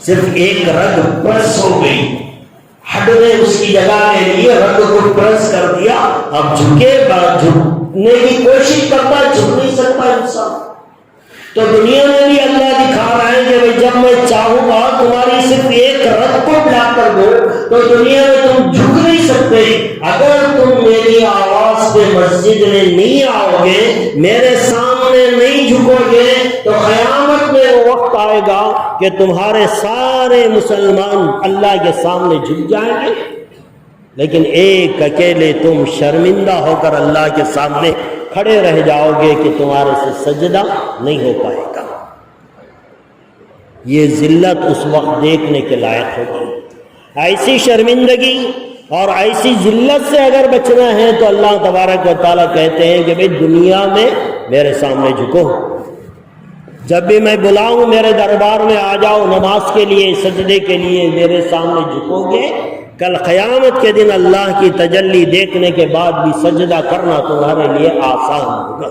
صرف ایک رگ پرس ہو گئی، ہڈ نے اس کی جگہ لے لی، رگ کو پرس کر دیا، اب جھکے جھکنے کی کوشش کرتا، جھک نہیں سکتا انسان. تو دنیا میں بھی اللہ دکھا رہا ہے کہ جب میں چاہوں گا تمہاری صرف ایک رگ کو بلاک کر دو تو دنیا میں تم جھک نہیں سکتے. اگر تم میری آواز پہ مسجد میں نہیں آؤ گے، میرے سامنے نہیں جھکو گے، تو قیامت میں وہ وقت آئے گا کہ تمہارے سارے مسلمان اللہ کے سامنے جھک جائیں گے، لیکن ایک اکیلے تم شرمندہ ہو کر اللہ کے سامنے کھڑے رہ جاؤ گے کہ تمہارے سے سجدہ نہیں ہو پائے گا. یہ ذلت اس وقت دیکھنے کے لائق ہوگی. ایسی شرمندگی اور ایسی ذلت سے اگر بچنا ہے تو اللہ تبارک و تعالیٰ کہتے ہیں کہ بھئی دنیا میں میرے سامنے جھکو، جب بھی میں بلاؤں میرے دربار میں آ جاؤ، نماز کے لیے، سجدے کے لیے میرے سامنے جھکو گے. کل قیامت کے دن اللہ کی تجلی دیکھنے کے بعد بھی سجدہ کرنا تمہارے لیے آسان ہوگا.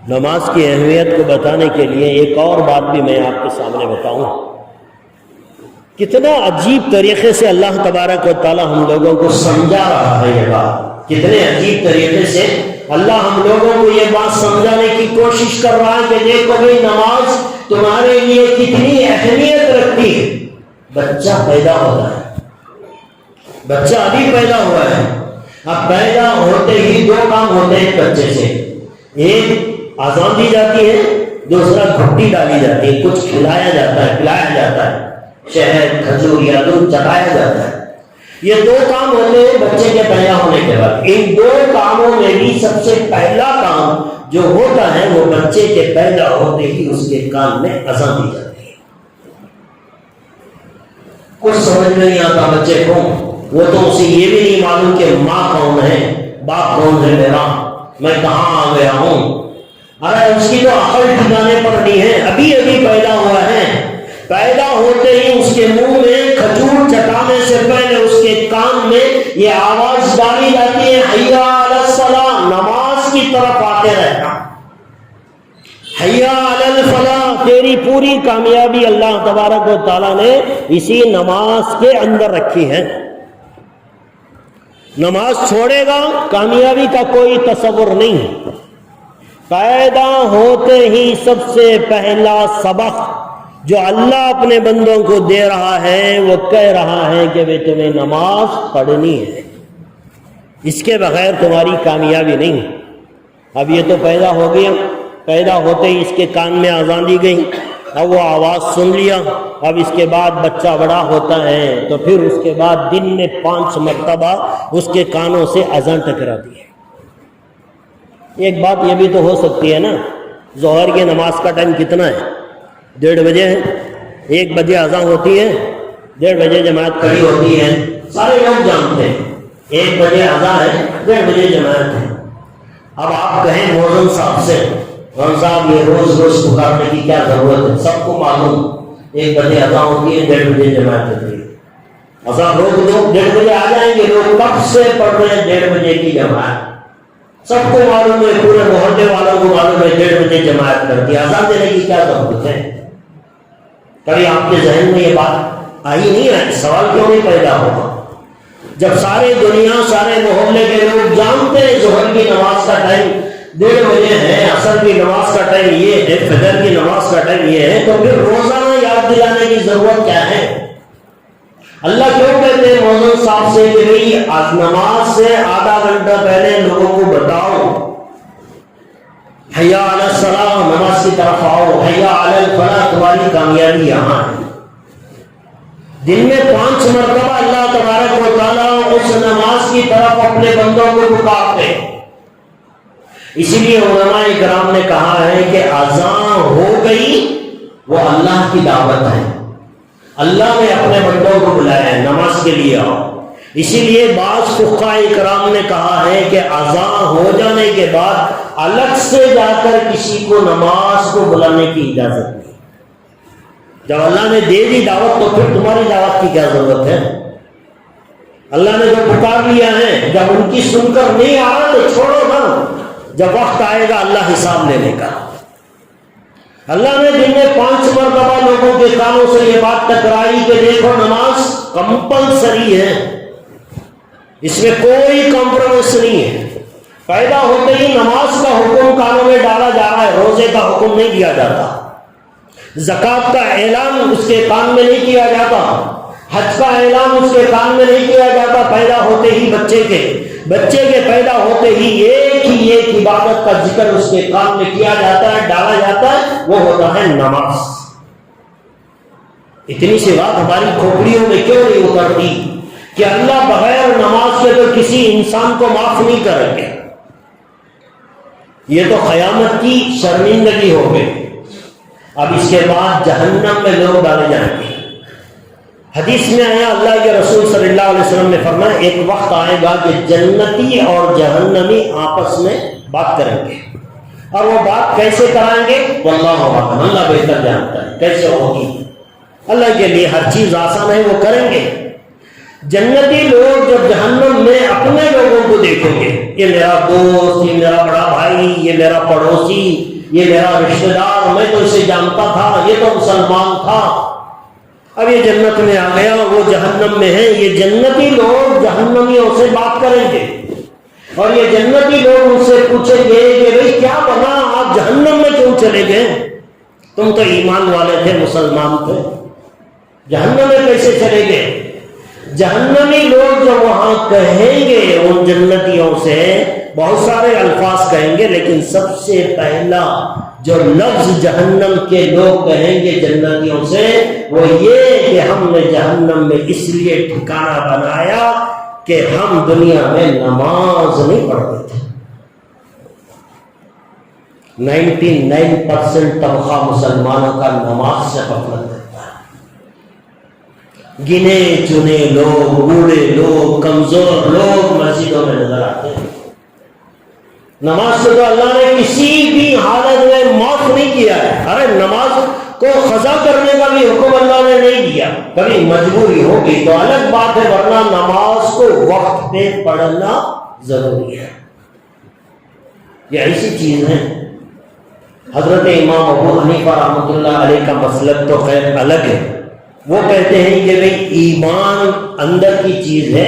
نماز کی اہمیت کو بتانے کے لیے ایک اور بات بھی میں آپ کے سامنے بتاؤں. کتنا عجیب طریقے سے اللہ تبارک و تعالیٰ ہم لوگوں کو سمجھا رہا ہے. یہ بات کتنے عجیب طریقے سے اللہ ہم لوگوں کو یہ بات سمجھانے کی کوشش کر رہا ہے کہ دیکھو بھائی نماز تمہارے لیے کتنی اہمیت رکھتی ہے. بچہ پیدا ہوتا ہے، بچہ ابھی پیدا ہوا ہے، اب پیدا ہوتے ہی دو کام ہوتے ہیں بچے سے. ایک اذان دی جاتی ہے، دوسرا گھٹی ڈالی جاتی ہے، کچھ کھلایا جاتا ہے، پلایا جاتا ہے، شہد کھجور یا دودھ چٹایا جاتا ہے. یہ دو کام ہوتے ہیں بچے کے پیدا ہونے کے بعد. ان دو کاموں میں بھی سب سے پہلا کام جو ہوتا ہے وہ بچے کے پیدا ہوتے ہی اس کے کان میں اذان دی جاتی ہے. کچھ سمجھ میں نہیں آتا بچے کو، وہ تو اسے یہ بھی نہیں معلوم کہ ماں کون ہے، باپ کون ہے میرا، میں کہاں آ گیا ہوں. ارے اس کی تو عقل ٹھکانے پر نہیں ہے، ابھی ابھی پیدا ہوا ہے. پیدا ہوتے ہی اس کے منہ میں کھجور چٹانے سے پہلے اس کے کان میں یہ آواز ڈالی جاتی ہے، حی علی الصلاۃ، نماز کی طرف آتے رہنا. حی علی الفلاح، تیری پوری کامیابی اللہ تبارک و تعالیٰ نے اسی نماز کے اندر رکھی ہے. نماز چھوڑے گا کامیابی کا کوئی تصور نہیں. پیدا ہوتے ہی سب سے پہلا سبق جو اللہ اپنے بندوں کو دے رہا ہے وہ کہہ رہا ہے کہ بھئی تمہیں نماز پڑھنی ہے، اس کے بغیر تمہاری کامیابی نہیں. اب یہ تو پیدا ہو گیا، پیدا ہوتے ہی اس کے کان میں اذان دی گئی، اب وہ آواز سن لیا. اب اس کے بعد بچہ بڑا ہوتا ہے تو پھر اس کے بعد دن میں 5 مرتبہ اس کے کانوں سے اذان ٹکرا دی ہے. ایک بات یہ بھی تو ہو سکتی ہے نا، ظہر کی نماز کا ٹائم کتنا ہے؟ 1:30 بجے ہے. 1 بجے اذان ہوتی ہے، 1:30 بجے جماعت کھڑی ہوتی ہے، سارے لوگ جانتے ہیں 1 بجے اذان ہے، 1:30 بجے جماعت ہے. اب آپ کہیں مؤذن صاحب سے، مؤذن صاحب یہ روز روز پکارنے کی کیا ضرورت ہے؟ سب کو معلوم 1 بجے اذان ہوتی ہے، 1:30 بجے جماعت ہوتی ہے. اذان روک دو، 1:30 بجے آ جائیں گے لوگ. کب سے پڑھ رہے ہیں 1:30 بجے کی جماعت؟ سب کو معلوم ہے، پورے محلے والوں کو معلوم ہے 1:30 بجے جماعت کرتی ہے. اذان دینے کی کیا ضرورت ہے؟ کبھی آپ کے ذہن میں یہ بات آئی نہیں ہے؟ سوال کیوں نہیں پیدا ہوگا جب سارے دنیا، سارے محلے کے لوگ جانتے ہیں ظہر کی نماز کا ٹائم 1:30 بجے ہے، عصر کی نماز کا ٹائم یہ ہے، فجر کی نماز کا ٹائم یہ ہے، تو پھر روزانہ یاد دلانے کی ضرورت کیا ہے؟ اللہ کیوں کہتے ہیں مؤذن صاحب سے کہ بھئی نماز سے آدھا گھنٹہ پہلے لوگوں کو بتاؤ حی علی الصلاۃ، نماز کی طرف آؤ، حی علی الفلاح، تمہاری کامیابی یہاں ہے. دن میں 5 مرتبہ اللہ تبارک و تعالیٰ اس نماز کی طرف اپنے بندوں کو پکارتے. اسی لیے علماء کرام نے کہا ہے کہ اذان ہو گئی وہ اللہ کی دعوت ہے، اللہ نے اپنے بندوں کو بلایا ہے نماز کے لیے آؤ. اسی لیے بعض فقہاء کرام نے کہا ہے کہ اذان ہو جانے کے بعد الگ سے جا کر کسی کو نماز کو بلانے کی اجازت نہیں. جب اللہ نے دے دی دعوت تو پھر تمہاری دعوت کی کیا ضرورت ہے؟ اللہ نے جو پکار لیا ہے، جب ان کی سن کر نہیں آ رہا تو چھوڑو نا، جب وقت آئے گا اللہ حساب لینے کا۔ اللہ نے دن میں 5 مرتبہ لوگوں کے کانوں سے یہ بات ٹکرائی کہ دیکھو نماز کمپلسری ہے، اس میں کوئی کمپرومائز نہیں ہے۔ پیدا ہوتے ہی نماز کا حکم کانوں میں ڈالا جا رہا ہے، روزے کا حکم نہیں دیا جاتا، زکوٰۃ کا اعلان اس کے کان میں نہیں کیا جاتا، حج کا اعلان اس کے کان میں نہیں کیا جاتا۔ پیدا ہوتے ہی بچے کے پیدا ہوتے ہی ایک عبادت کا ذکر اس کے کان میں کیا جاتا ہے، ڈالا جاتا ہے، وہ ہوتا ہے نماز۔ اتنی سی بات ہماری کھوپڑیوں میں کیوں نہیں اترتی کہ اللہ بغیر نماز کے تو کسی انسان کو معاف نہیں کریں گے؟ یہ تو قیامت کی شرمندگی ہو گئی۔ اب اس کے بعد جہنم میں لوگ ڈالے جائیں گے۔ حدیث میں آیا، اللہ کے رسول صلی اللہ علیہ وسلم نے فرمایا ایک وقت آئے گا کہ جنتی اور جہنمی آپس میں بات کریں گے، اور وہ بات کیسے کرائیں گے؟ واللہ اعلم، اللہ بہتر جانتا ہے کیسے ہوگی۔ اللہ کے لیے ہر چیز آسان ہے، وہ کریں گے۔ جنتی لوگ جب جہنم میں اپنے لوگوں کو دیکھیں گے، یہ میرا دوست، یہ میرا بڑا بھائی، یہ میرا پڑوسی، یہ میرا رشتہ دار، میں تو اسے جانتا تھا، یہ تو مسلمان تھا، اب یہ جنت میں آ گیا، وہ جہنم میں ہے۔ یہ جنتی لوگ جہنمیوں سے بات کریں گے، اور یہ جنتی لوگ ان سے پوچھیں گے کہ بھئی کیا بنا، آپ جہنم میں کیوں چلے گئے؟ تم تو ایمان والے تھے، مسلمان تھے، جہنم میں کیسے چلے گئے؟ جہنمی لوگ جب وہاں کہیں گے ان جنتیوں سے بہت سارے الفاظ کہیں گے، لیکن سب سے پہلا جو لفظ جہنم کے لوگ کہیں گے جنتیوں سے وہ یہ کہ ہم نے جہنم میں اس لیے ٹھکانہ بنایا کہ ہم دنیا میں نماز نہیں پڑھتے تھے۔ 99% طبقہ مسلمانوں کا نماز سے غفلت کرتا ہے۔ گنے چنے لوگ، بوڑھے لوگ، کمزور لوگ مسجدوں میں نظر آتے ہیں۔ نماز سے تو اللہ نے کسی بھی حالت میں معاف نہیں کیا ہے۔ ارے نماز کو قضا کرنے کا بھی حکم اللہ نے نہیں دیا، کبھی مجبوری ہوگی تو الگ بات ہے، ورنہ نماز کو وقت پہ پڑھنا ضروری ہے۔ یہ ایسی چیز ہے۔ حضرت امام ابو حنیفہ رحمۃ اللہ علیہ کا مسلک تو خیر الگ ہے، وہ کہتے ہیں کہ بھئی ایمان اندر کی چیز ہے،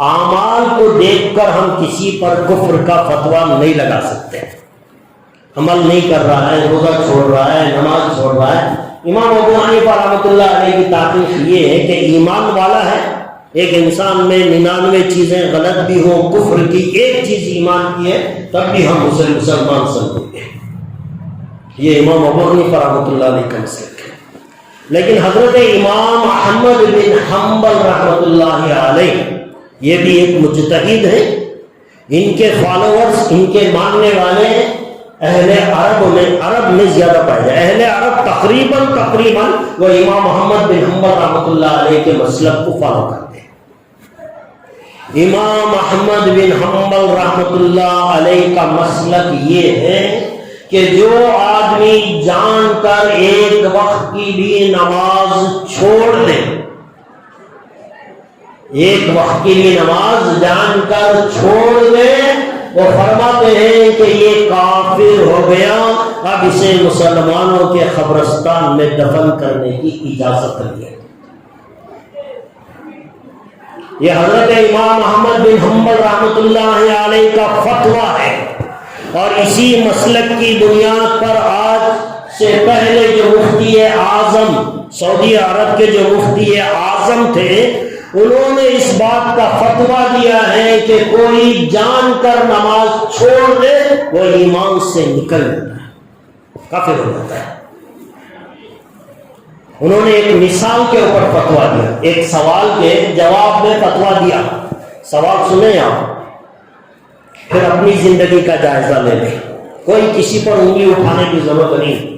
اعمال کو دیکھ کر ہم کسی پر کفر کا فتویٰ نہیں لگا سکتے۔ عمل نہیں کر رہا ہے، روزہ چھوڑ رہا ہے، نماز چھوڑ رہا ہے، امام ابو حنیفہ رحمۃ اللہ علیہ کی تحقیق یہ ہے کہ ایمان والا ہے، ایک انسان میں 99 چیزیں غلط بھی ہوں، کفر کی ایک چیز ایمان کی ہے، تب بھی ہم اسے مسلمان سمجھیں گے۔ یہ امام ابو حنیفہ رحمۃ اللہ علیہ کا مسلک ہے۔ لیکن حضرت امام احمد بن حنبل رحمۃ اللہ علیہ یہ بھی ایک مجتہد ہے، ان کے فالوورز، ان کے ماننے والے اہل عرب میں زیادہ پائے جائے۔ اہل عرب تقریباً وہ امام محمد بن حنبل رحمۃ اللہ علیہ کے مسلک کو فالو کرتے ہیں۔ امام احمد بن حنبل رحمۃ اللہ علیہ کا مسلک یہ ہے کہ جو آدمی جان کر ایک وقت کی بھی نماز چھوڑ دے، ایک وقت کے لیے نماز جان کر چھوڑ دے، وہ فرماتے ہیں کہ یہ کافر ہو گیا، اب اسے مسلمانوں کے قبرستان میں دفن کرنے کی اجازت نہیں ہے۔ یہ حضرت امام احمد بن حنبل رحمۃ اللہ علیہ کا فتویٰ ہے، اور اسی مسلک کی بنیاد پر آج سے پہلے جو مفتی اعظم سعودی عرب کے جو مفتی اعظم تھے، انہوں نے اس بات کا فتویٰ دیا ہے کہ کوئی جان کر نماز چھوڑ دے وہ ایمان سے نکل جاتا ہے، کافر ہو جاتا ہے۔ انہوں نے ایک مثال کے اوپر فتویٰ دیا، ایک سوال کے جواب میں فتویٰ دیا۔ سوال سنیں آپ، پھر اپنی زندگی کا جائزہ لے لیں، کوئی کسی پر انگلی اٹھانے کی ضرورت نہیں۔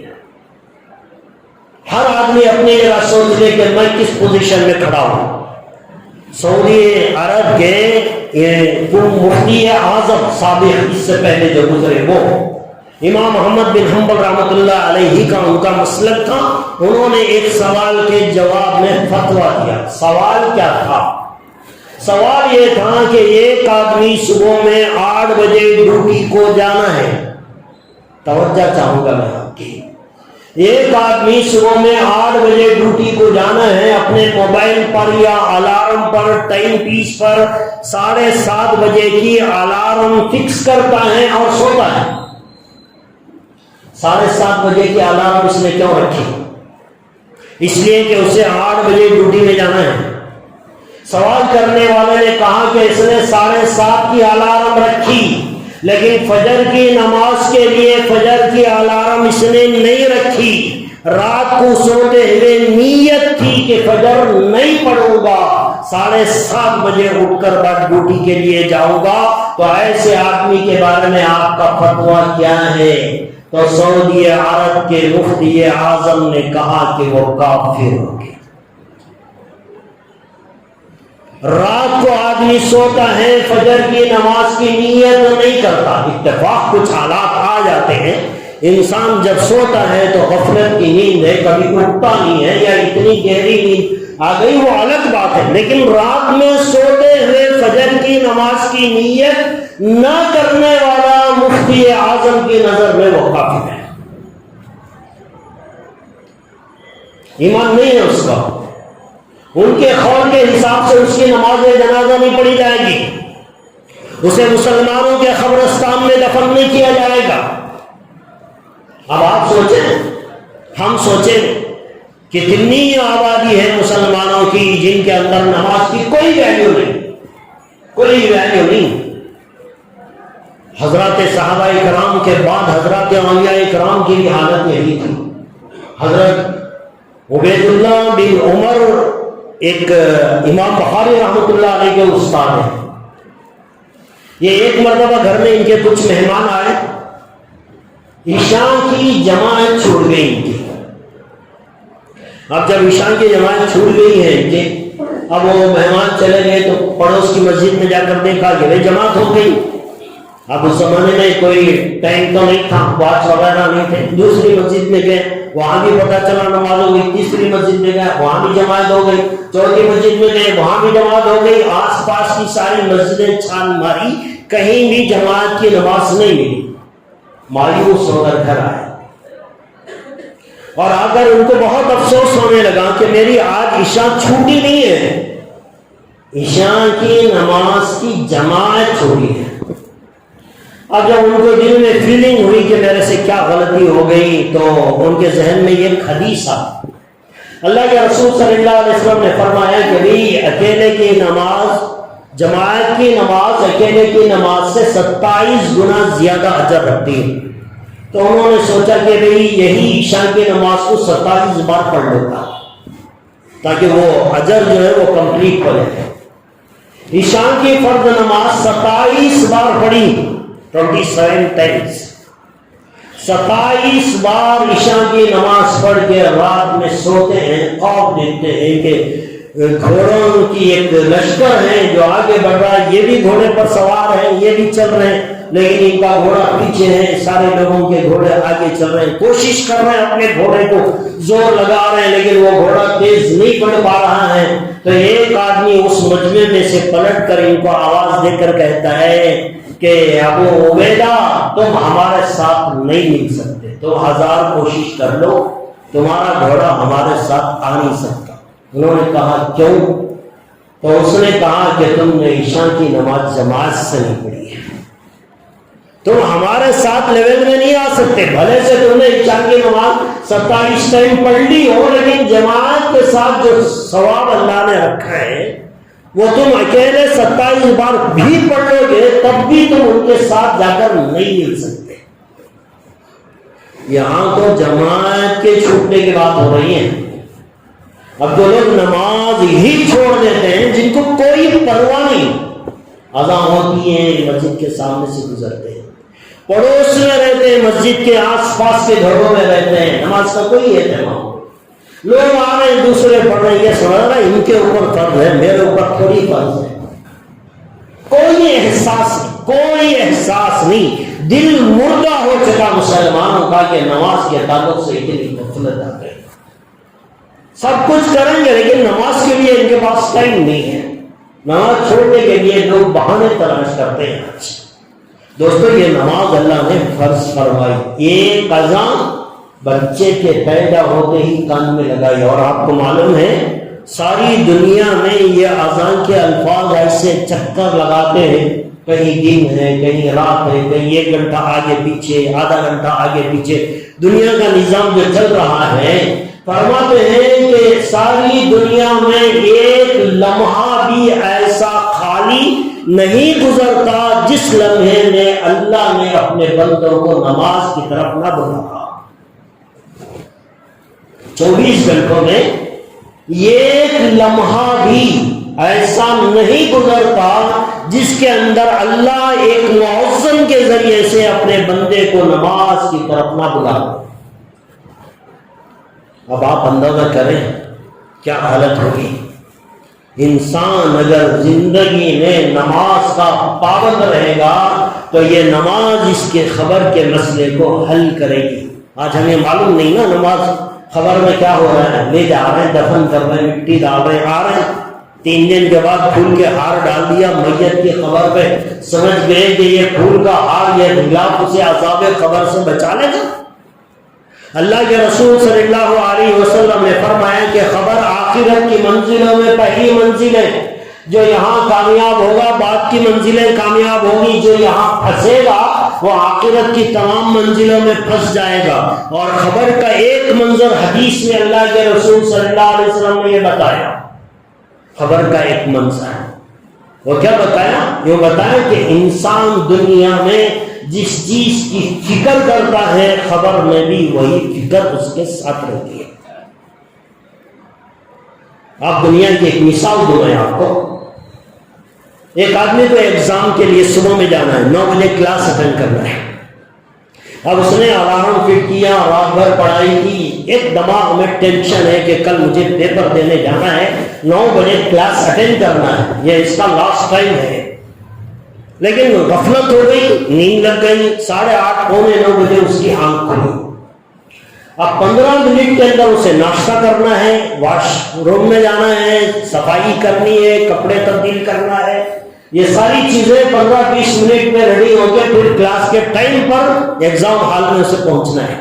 ہر آدمی اپنی جگہ سوچ لے کہ میں کس پوزیشن میں کھڑا ہوں۔ سعودی عرب کے مفتی اعظم سابق، اس سے پہلے جو گزرے، وہ امام محمد بن حنبل رحمۃ اللہ علیہ کا ان کا مسلک تھا۔ انہوں نے ایک سوال کے جواب میں فتویٰ دیا۔ سوال کیا تھا سوال یہ تھا کہ ایک آدمی صبح میں 8 بجے ڈیوٹی کو جانا ہے. توجہ چاہوں گا میں آپ کی. ایک آدمی صبح میں 8 بجے ڈیوٹی کو جانا ہے. اپنے موبائل پر یا الارم پر ٹائم پیس پر 7:30 بجے کی الارم فکس کرتا ہے اور سوتا ہے. 7:30 بجے کی الارم اس نے کیوں رکھی؟ اس لیے کہ اسے 8 بجے ڈیوٹی میں جانا ہے. سوال کرنے والے نے کہا کہ اس نے 7:30 کی الارم رکھی لیکن فجر کی نماز کے لیے فجر کی الارم اس نے نہیں رکھی. رات کو سوتے ہوئے نیت تھی کہ فجر نہیں پڑھوں گا, 7:30 بجے اٹھ کر بعد ڈیوٹی کے لیے جاؤں گا. تو ایسے آدمی کے بارے میں آپ کا فتویٰ کیا ہے؟ تو سعودی عرب کے مفتی اعظم نے کہا کہ وہ کافر ہو گیا. رات کو آدمی سوتا ہے, فجر کی نماز کی نیت نہیں کرتا. اتفاق کچھ حالات آ جاتے ہیں, انسان جب سوتا ہے تو غفلت کی نیند ہے, کبھی اٹھتا نہیں ہے یا اتنی گہری نیند آ گئی, وہ الگ بات ہے. لیکن رات میں سوتے ہوئے فجر کی نماز کی نیت نہ کرنے والا مفتی اعظم کی نظر میں وہ کافر ہے. ایمان نہیں ہے اس کا. ان کے قول کے حساب سے اس کی نماز جنازہ نہیں پڑھی جائے گی, اسے مسلمانوں کے قبرستان میں دفن نہیں کیا جائے گا. اب آپ سوچیں, ہم سوچیں کتنی آبادی ہے مسلمانوں کی جن کے اندر نماز کی کوئی ویلیو نہیں, کوئی ویلیو نہیں. حضرات صحابہ کرام کے بعد حضرات اولیاء کرام کی بھی حالت یہی تھی. حضرت عبید اللہ بن عمر ایک امام بخاری رحمۃ اللہ علیہ کے استاد ہیں. یہ ایک مرتبہ گھر میں ان کے کچھ مہمان آئے, عشاء کی جماعت چھوٹ گئی ان کی. اب جب عشاء کی جماعت چھوٹ گئی ہے ان کے, اب وہ مہمان چلے گئے تو پڑوس کی مسجد میں جا کر دیکھا کہ جماعت ہو گئی. اب اس زمانے میں کوئی ٹائم تو نہیں تھا, واچ وغیرہ نہیں تھے. دوسری مسجد میں گئے, وہاں بھی پتا چلا نماز ہو گئی. تیسری مسجد میں گئے, وہاں بھی جماعت ہو گئی. چوتھی مسجد میں گئے, وہاں بھی جماعت ہو گئی. آس پاس کی ساری مسجدیں چھان ماری, کہیں بھی جماعت کی نماز نہیں ملی. مایوس ہو کر گھر آئے اور آ کر ان کو بہت افسوس ہونے لگا کہ میری آج عشاء چھوٹی نہیں ہے, عشاء کی نماز کی جماعت چھوٹی ہے. اب جب ان کو دل میں فیلنگ ہوئی کہ میرے سے کیا غلطی ہو گئی, تو ان کے ذہن میں یہ حدیث آ. اللہ کے رسول صلی اللہ علیہ وسلم نے فرمایا کہ بھئی اکیلے کی نماز, جماعت کی نماز اکیلے کی نماز سے 27 گنا زیادہ اجر رکھتی ہے. تو انہوں نے سوچا کہ بھئی یہی عشاء کی نماز کو 27 بار پڑھ لیتا تاکہ وہ اجر جو ہے وہ کمپلیٹ ہو جائے. عشاء کی فرض نماز 27 بار پڑھی, 27 times, 27 بار عشاء کی نماز پڑھ کے رات میں سوتے ہیں. خواب دیکھتے ہیں کہ گھوڑوں کی ایک لشکر ہے جو آگے بڑھ رہا ہے, یہ بھی گھوڑے پر سوار ہیں, یہ بھی چل رہے ہیں, لیکن ان کا گھوڑا پیچھے ہے, سارے لوگوں کے گھوڑے آگے چل رہے ہیں. کوشش کر رہے ہیں اپنے گھوڑے کو زور لگا رہے ہیں, لیکن وہ گھوڑا تیز نہیں بڑھ پا رہا ہے. تو ایک آدمی اس مجمع میں سے پلٹ کر ان کو آواز دے کر کہتا ہے کہ ابو عبیدہ تم ہمارے ساتھ نہیں مل سکتے, تم 1000 کوشش کر لو, تمہارا گھوڑا ہمارے ساتھ آ نہیں سکتا. انہوں نے کہا کیوں؟ تو اس نے کہا کہ تم نے عشاء کی نماز جماعت سے نہیں پڑھی ہے, تم ہمارے ساتھ لیول میں نہیں آ سکتے. بھلے سے تم نے عشاء کی نماز 27 ٹائم پڑھ لی ہو, لیکن جماعت کے ساتھ جو ثواب اللہ نے رکھا ہے وہ تم اکیلے 27 بار بھی پڑھ لو گے تب بھی تم ان کے ساتھ جا کر نہیں مل سکتے. یہاں تو جماعت کے چھوٹنے کی بات ہو رہی ہے. اب جو لوگ نماز ہی چھوڑ دیتے ہیں, جن کو کوئی پرواہ نہیں, اذان ہوتی ہے مسجد کے سامنے سے گزرتے ہیں, پڑوس میں رہتے ہیں, مسجد کے آس پاس کے گھروں میں رہتے ہیں, نماز کا کوئی اہتمام. لوگ آ رہے ہیں, دوسرے پڑھ رہے ہیں, یہ سمجھ رہا ہے ان کے اوپر فرض ہے, میرے اوپر تھوڑی فرض ہے. کوئی احساس نہیں, کوئی احساس نہیں. دل مردہ ہو چکا مسلمانوں کا کہ نماز کے تعلق سے اتنی غفلت آ گئی. سب کچھ کریں گے لیکن نماز کے لیے ان کے پاس ٹائم نہیں ہے. نماز چھوڑنے کے لیے لوگ بہانے تلاش کرتے ہیں. دوستو یہ نماز اللہ نے فرض فرمائی، ایک اذان بچے کے پیدا ہوتے ہی کان میں لگائی. اور آپ کو معلوم ہے ساری دنیا میں یہ اذان کے الفاظ ایسے چکر لگاتے ہیں، کہیں دن ہے کہیں رات ہے، کہیں 1 گھنٹہ آگے پیچھے، آدھا گھنٹہ آگے پیچھے. دنیا کا نظام جو چل رہا ہے، فرماتے ہیں کہ ساری دنیا میں ایک لمحہ بھی ایسا خالی نہیں گزرتا جس لمحے میں اللہ نے اپنے بندوں کو نماز کی طرف نہ بلایا. 24 گھنٹوں میں ایک لمحہ بھی ایسا نہیں گزرتا جس کے اندر اللہ ایک مؤذن کے ذریعے سے اپنے بندے کو نماز کی طرف نہ بلاتا. اب آپ اندازہ کریں کیا حالت ہوگی. انسان اگر زندگی میں نماز کا پابند رہے گا تو یہ نماز اس کے خبر کے مسئلے کو حل کرے گی. آج ہمیں معلوم نہیں نا نماز خبر میں کیا ہو رہا ہے، لے جا رہے ہیں، دفن کر رہے ہیں، مٹی ڈال رہے ہیں، آ رہے ہیں 3 دن کے بعد پھول کے ہار ڈال دیا میت کی خبر پہ، سمجھ گئے کہ یہ پھول کا ہار یہ غلاف اسے عذاب خبر سے بچا لے گا. اللہ کے رسول صلی اللہ علیہ وسلم نے فرمایا کہ خبر آخرت کی منزلوں میں پہلی منزل ہے. جو یہاں کامیاب ہوگا بعد کی منزلیں کامیاب ہوگی، جو یہاں پھنسے گا وہ آخرت کی تمام منزلوں میں پھنس جائے گا. اور خبر کا ایک منظر حدیث میں اللہ کے رسول صلی اللہ علیہ وسلم نے یہ بتایا. خبر کا ایک منظر وہ کیا بتایا؟ یہ بتایا کہ انسان دنیا میں جس چیز کی فکر کرتا ہے خبر میں بھی وہی فکر اس کے ساتھ رہتی ہے. آپ دنیا کی ایک مثال دوں میں آپ کو. ایک آدمی کو ایگزام کے لیے صبح میں جانا ہے، 9 بجے کلاس اٹینڈ کرنا ہے. اب اس نے الارم فٹ کیا، رات بھر پڑھائی کی، ایک دماغ میں ٹینشن ہے کہ کل مجھے پیپر دینے جانا ہے، 9 بجے کلاس اٹینڈ کرنا ہے، یہ اس کا لاسٹ ٹائم ہے. لیکن غفلت ہو گئی، نیند لگ گئی، 8:30 پونے 9 بجے اس کی آنکھ کھلی. اب 15 منٹ کے اندر اسے ناشتہ کرنا ہے، واش روم میں جانا ہے، صفائی کرنی ہے، کپڑے تبدیل کرنا ہے، یہ ساری چیزیں 15-20 منٹ میں ریڈی ہو کے پھر کلاس کے ٹائم پر ایگزام ہال میں اسے پہنچنا ہے.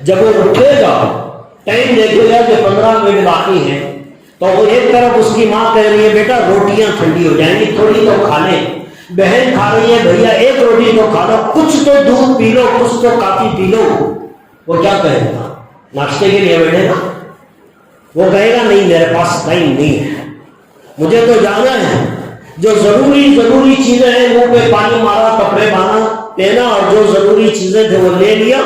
جب وہ اٹھے گا ٹائم دیکھے گا کہ 15 منٹ باقی ہے تو وہ ایک طرف اس کی ماں کہہ رہی ہے بیٹا روٹیاں ٹھنڈی ہو جائیں گی تھوڑی تو کھا لیں. بہن کھا رہی ہے بھیا 1 روٹی تو کھا لو، کچھ تو دودھ پی لو، کچھ تو کافی پی لو. وہ کیا کہے گا؟ ناشتے کے لیے بیٹھے گا؟ وہ کہے گا نہیں میرے پاس ٹائم نہیں ہے، مجھے تو جانا ہے. جو ضروری چیزیں ہیں منہ پہ پانی مارا، کپڑے پہنا اور جو ضروری چیزیں تھے وہ لے لیا،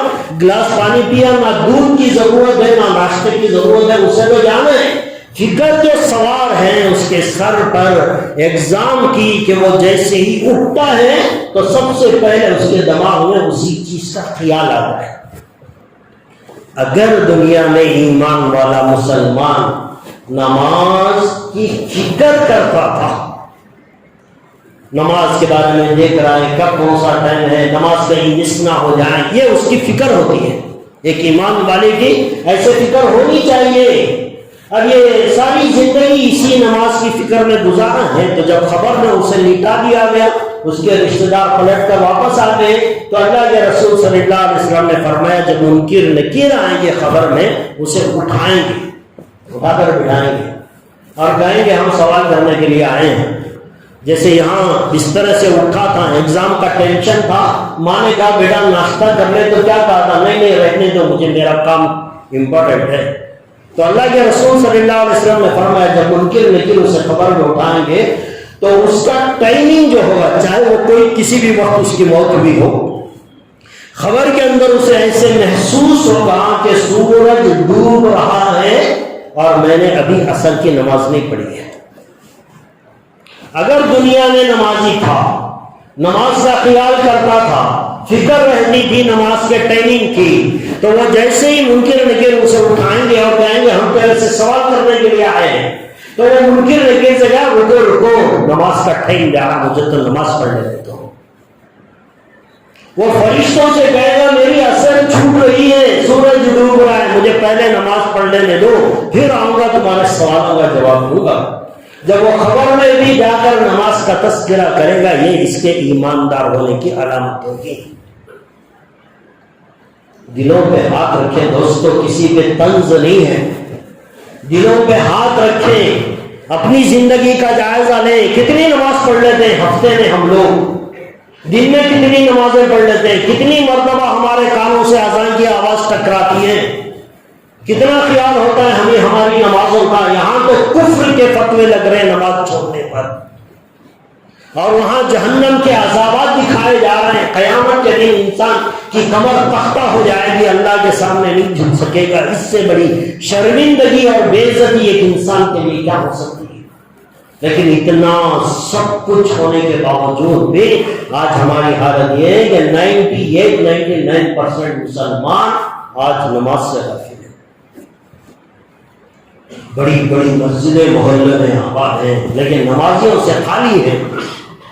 گلاس پانی پیا، نہ دودھ کی ضرورت ہے نہ ناشتے کی ضرورت ہے، اسے تو جانا ہے. فکر جو سوار ہے اس کے سر پر ایگزام کی کہ وہ جیسے ہی اٹھتا ہے تو سب سے پہلے اس کے دماغ میں اسی چیز کا خیال آتا ہے. اگر دنیا میں ایمان والا مسلمان نماز کی فکر کرتا تھا، نماز کے بارے میں دیکھ رہا ہے کب کون سا ٹائم ہے، نماز کہیں مس نہ ہو جائے، یہ اس کی فکر ہوتی ہے. ایک ایمان والے کی ایسے فکر ہونی چاہیے. اب یہ ساری زندگی اسی نماز کی فکر میں گزارا ہے تو جب خبر میں اسے لٹا دیا گیا، اس کے رشتہ دار پلٹ کر واپس آ گئے تو اللہ کے رسول صلی اللہ علیہ وسلم نے فرمایا جب منکر نکیر آئیں گے خبر میں اسے اٹھائیں گے، اٹھا کر بٹھائیں گے اور کہیں گے ہم سوال کرنے کے لیے آئے ہیں. جیسے یہاں اس طرح سے اٹھا تھا، ایگزام کا ٹینشن تھا، ماں نے کہا بیٹا ناشتہ کر لے تو کیا کہا تھا؟ نہیں رہنے دو مجھے میرا کام امپورٹنٹ ہے. تو اللہ کے رسول صلی اللہ علیہ وسلم نے فرمایا جب منکر نکیر اسے خبر میں اٹھائیں گے تو اس کا ٹائمنگ جو ہوگا چاہے وہ کوئی کسی بھی وقت اس کی موت بھی ہو، خبر کے اندر اسے ایسے محسوس ہوگا کہ سورج ڈوب رہا ہے اور میں نے ابھی عصر کی نماز نہیں پڑھی ہے. اگر دنیا میں نمازی تھا، نماز کا خیال کرتا تھا، فکر رہتی تھی نماز کے ٹائمنگ کی، تو وہ جیسے ہی منکر نکیر اسے اٹھائیں گے اور کہیں گے ہم پہلے سے سوال کرنے کے لیے آئے ہیں تو وہ منکر نکیر سے کہا رکو نماز کا ٹائم جا رہا، مجھے تو نماز پڑھنے دے دو. وہ فرشتوں سے کہے گا میری عصر چھوٹ رہی ہے، سورج ڈوب رہا ہے، مجھے پہلے نماز پڑھ لینے دو، پھر آؤں گا تمہارے سوالوں کا جواب دوں گا. جب وہ خبر میں بھی جا کر نماز کا تذکرہ کرے گا، یہ اس کے ایماندار ہونے کی علامت ہوگی۔ دلوں پہ ہاتھ رکھیں دوستو، کسی پہ طنز نہیں ہے، دلوں پہ ہاتھ رکھیں، اپنی زندگی کا جائزہ لیں۔ کتنی نماز پڑھ لیتے ہیں ہفتے میں ہم لوگ؟ دن میں کتنی نمازیں پڑھ لیتے ہیں؟ کتنی مرتبہ ہمارے کانوں سے اذان کی آواز ٹکراتی ہے؟ کتنا خیال ہوتا ہے ہمیں ہماری نمازوں کا؟ یہاں تو کفر کے فتوے لگ رہے ہیں نماز چھوڑنے پر، اور وہاں جہنم کے عذابات دکھائے جا رہے ہیں۔ قیامت کے دن انسان کی کمر تختہ ہو جائے گی، اللہ کے سامنے نہیں جھک سکے گا۔ اس سے بڑی شرمندگی اور بے عزتی ایک انسان کے لیے کیا ہو سکتی ہے؟ لیکن اتنا سب کچھ ہونے کے باوجود بھی آج ہماری حالت یہ ہے کہ 99% مسلمان آج نماز سے غافل ہیں۔ بڑی بڑی مسجدیں محلے میں آباد ہیں، لیکن نمازیوں سے خالی ہیں۔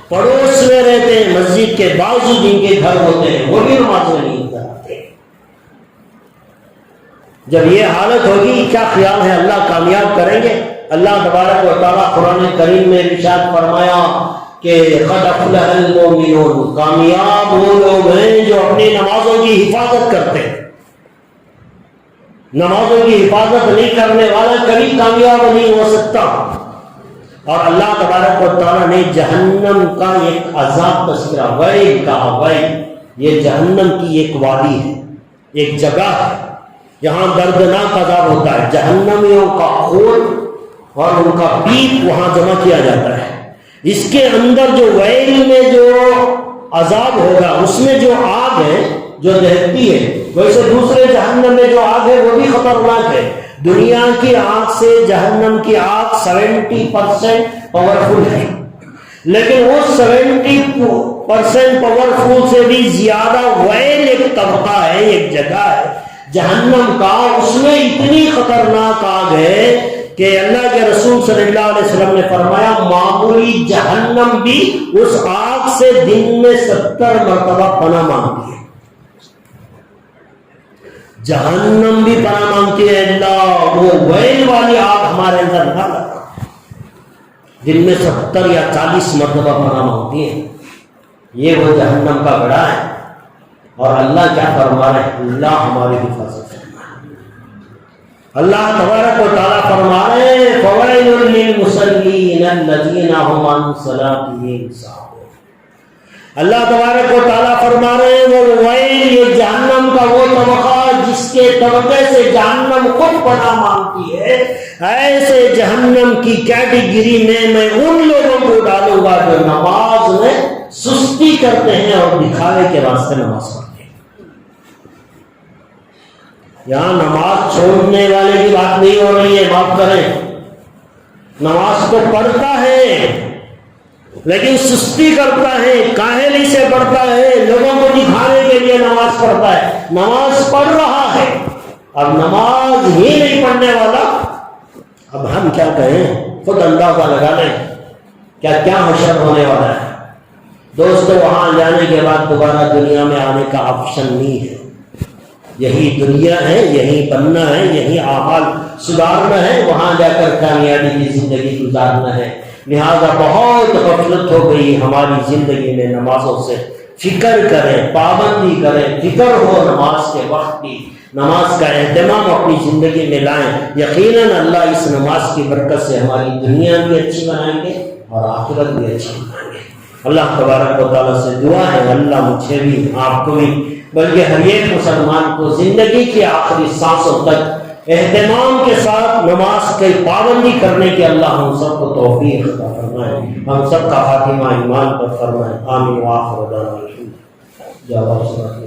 پڑوس میں رہتے ہیں، مسجد کے بازو جن کے گھر ہوتے ہیں وہ بھی نماز میں نہیں جاتے۔ جب یہ حالت ہوگی کیا خیال ہے اللہ کامیاب کریں گے؟ اللہ تبارک و تعالیٰ قرآن کریم میں ارشاد فرمایا کہ قد افلح المؤمنون، کامیاب وہ لوگ ہیں جو اپنی نمازوں کی حفاظت کرتے ہیں۔ نمازوں کی حفاظت نہیں کرنے والا کبھی کامیاب نہیں ہو سکتا۔ اور اللہ تبارک و تعالیٰ نے جہنم کا ایک عذاب تذکرہ ویل کہا۔ ویل یہ جہنم کی ایک وادی ہے، ایک جگہ ہے، یہاں دردناک عذاب ہوتا ہے۔ جہنمیوں کا خون اور ان کا پیپ وہاں جمع کیا جاتا ہے۔ اس کے اندر جو ویل میں جو عذاب ہوگا، اس میں جو آگ ہے جو دہتی ہے، ویسے دوسرے جہنم میں جو آگ ہے وہ بھی خطرناک ہے۔ دنیا کی آگ سے جہنم کی آگ 70% پاورفل ہے، لیکن وہ 70% پاورفل سے بھی زیادہ ویل ایک طبقہ ہے، ایک جگہ ہے جہنم کا، اس میں اتنی خطرناک آگ ہے کہ اللہ کے رسول صلی اللہ علیہ وسلم نے فرمایا معمولی جہنم بھی اس آگ سے دن میں 70 مرتبہ پناہ مانگتی ہے۔ جہنم بھی پناہ مانگتی ہے، اللہ وہ ویل والی آگ ہمارے اندر نہ لگا، دن میں 70 یا 40 مرتبہ پناہ مانگتی ہے۔ یہ وہ جہنم کا گڑھا ہے، اور اللہ کیا فرما رہے ہیں؟ اللہ ہماری حفاظت ہے۔ اللہ تبارک و تعالیٰ فرما رہے ہیں فوائل للمصلین الذین هم عن صلاتهم ساہون۔ اللہ تبارک و تعالیٰ فرما رہے ہیں وہ ویل، یہ جہنم کا وہ طبقہ جس کے طبقے سے جہنم خود پناہ مانگتی ہے، ایسے جہنم کی کیٹیگری میں ان لوگوں کو ڈالوں گا جو نماز میں سستی کرتے ہیں اور دکھاوے کے واسطے نماز پڑھتے ہیں۔ یہاں نماز چھوڑنے والے کی بات نہیں ہو رہی ہے، معاف کریں، نماز تو پڑھتا ہے لیکن سستی کرتا ہے، کاہلی سے پڑھتا ہے، لوگوں کو دکھانے کے لیے نماز پڑھتا ہے۔ نماز پڑھ رہا ہے، اب نماز ہی نہیں پڑھنے والا، اب ہم کیا کہیں؟ خود اندازہ لگا لیں کیا کیا حشر ہونے والا ہے۔ دوستو وہاں جانے کے بعد دوبارہ دنیا میں آنے کا آپشن نہیں ہے، یہی دنیا ہے، یہی بننا ہے، یہی اعمال سدھارنا ہے، وہاں جا کر کامیابی کی زندگی گزارنا ہے۔ لہذا بہت غفلت ہو گئی ہماری زندگی میں نمازوں سے۔ فکر کریں، پابندی کریں، فکر ہو نماز کے وقت کی، نماز کا اہتمام اپنی زندگی میں لائیں۔ یقیناً اللہ اس نماز کی برکت سے ہماری دنیا بھی اچھی بنائیں گے اور آخرت بھی اچھی بنائیں گے۔ اللہ تبارک و تعالیٰ سے دعا ہے اللہ مجھے بھی، آپ کو بھی، بلکہ ہر ایک مسلمان کو زندگی کی آخری سانسوں تک اہتمام کے ساتھ نماز کی پابندی کرنے کے اللہ ہم سب کو توفیق عطا فرمائے، ہم سب کا خاتمہ ایمان پر فرمائے، آمین۔ وآخر دعوانا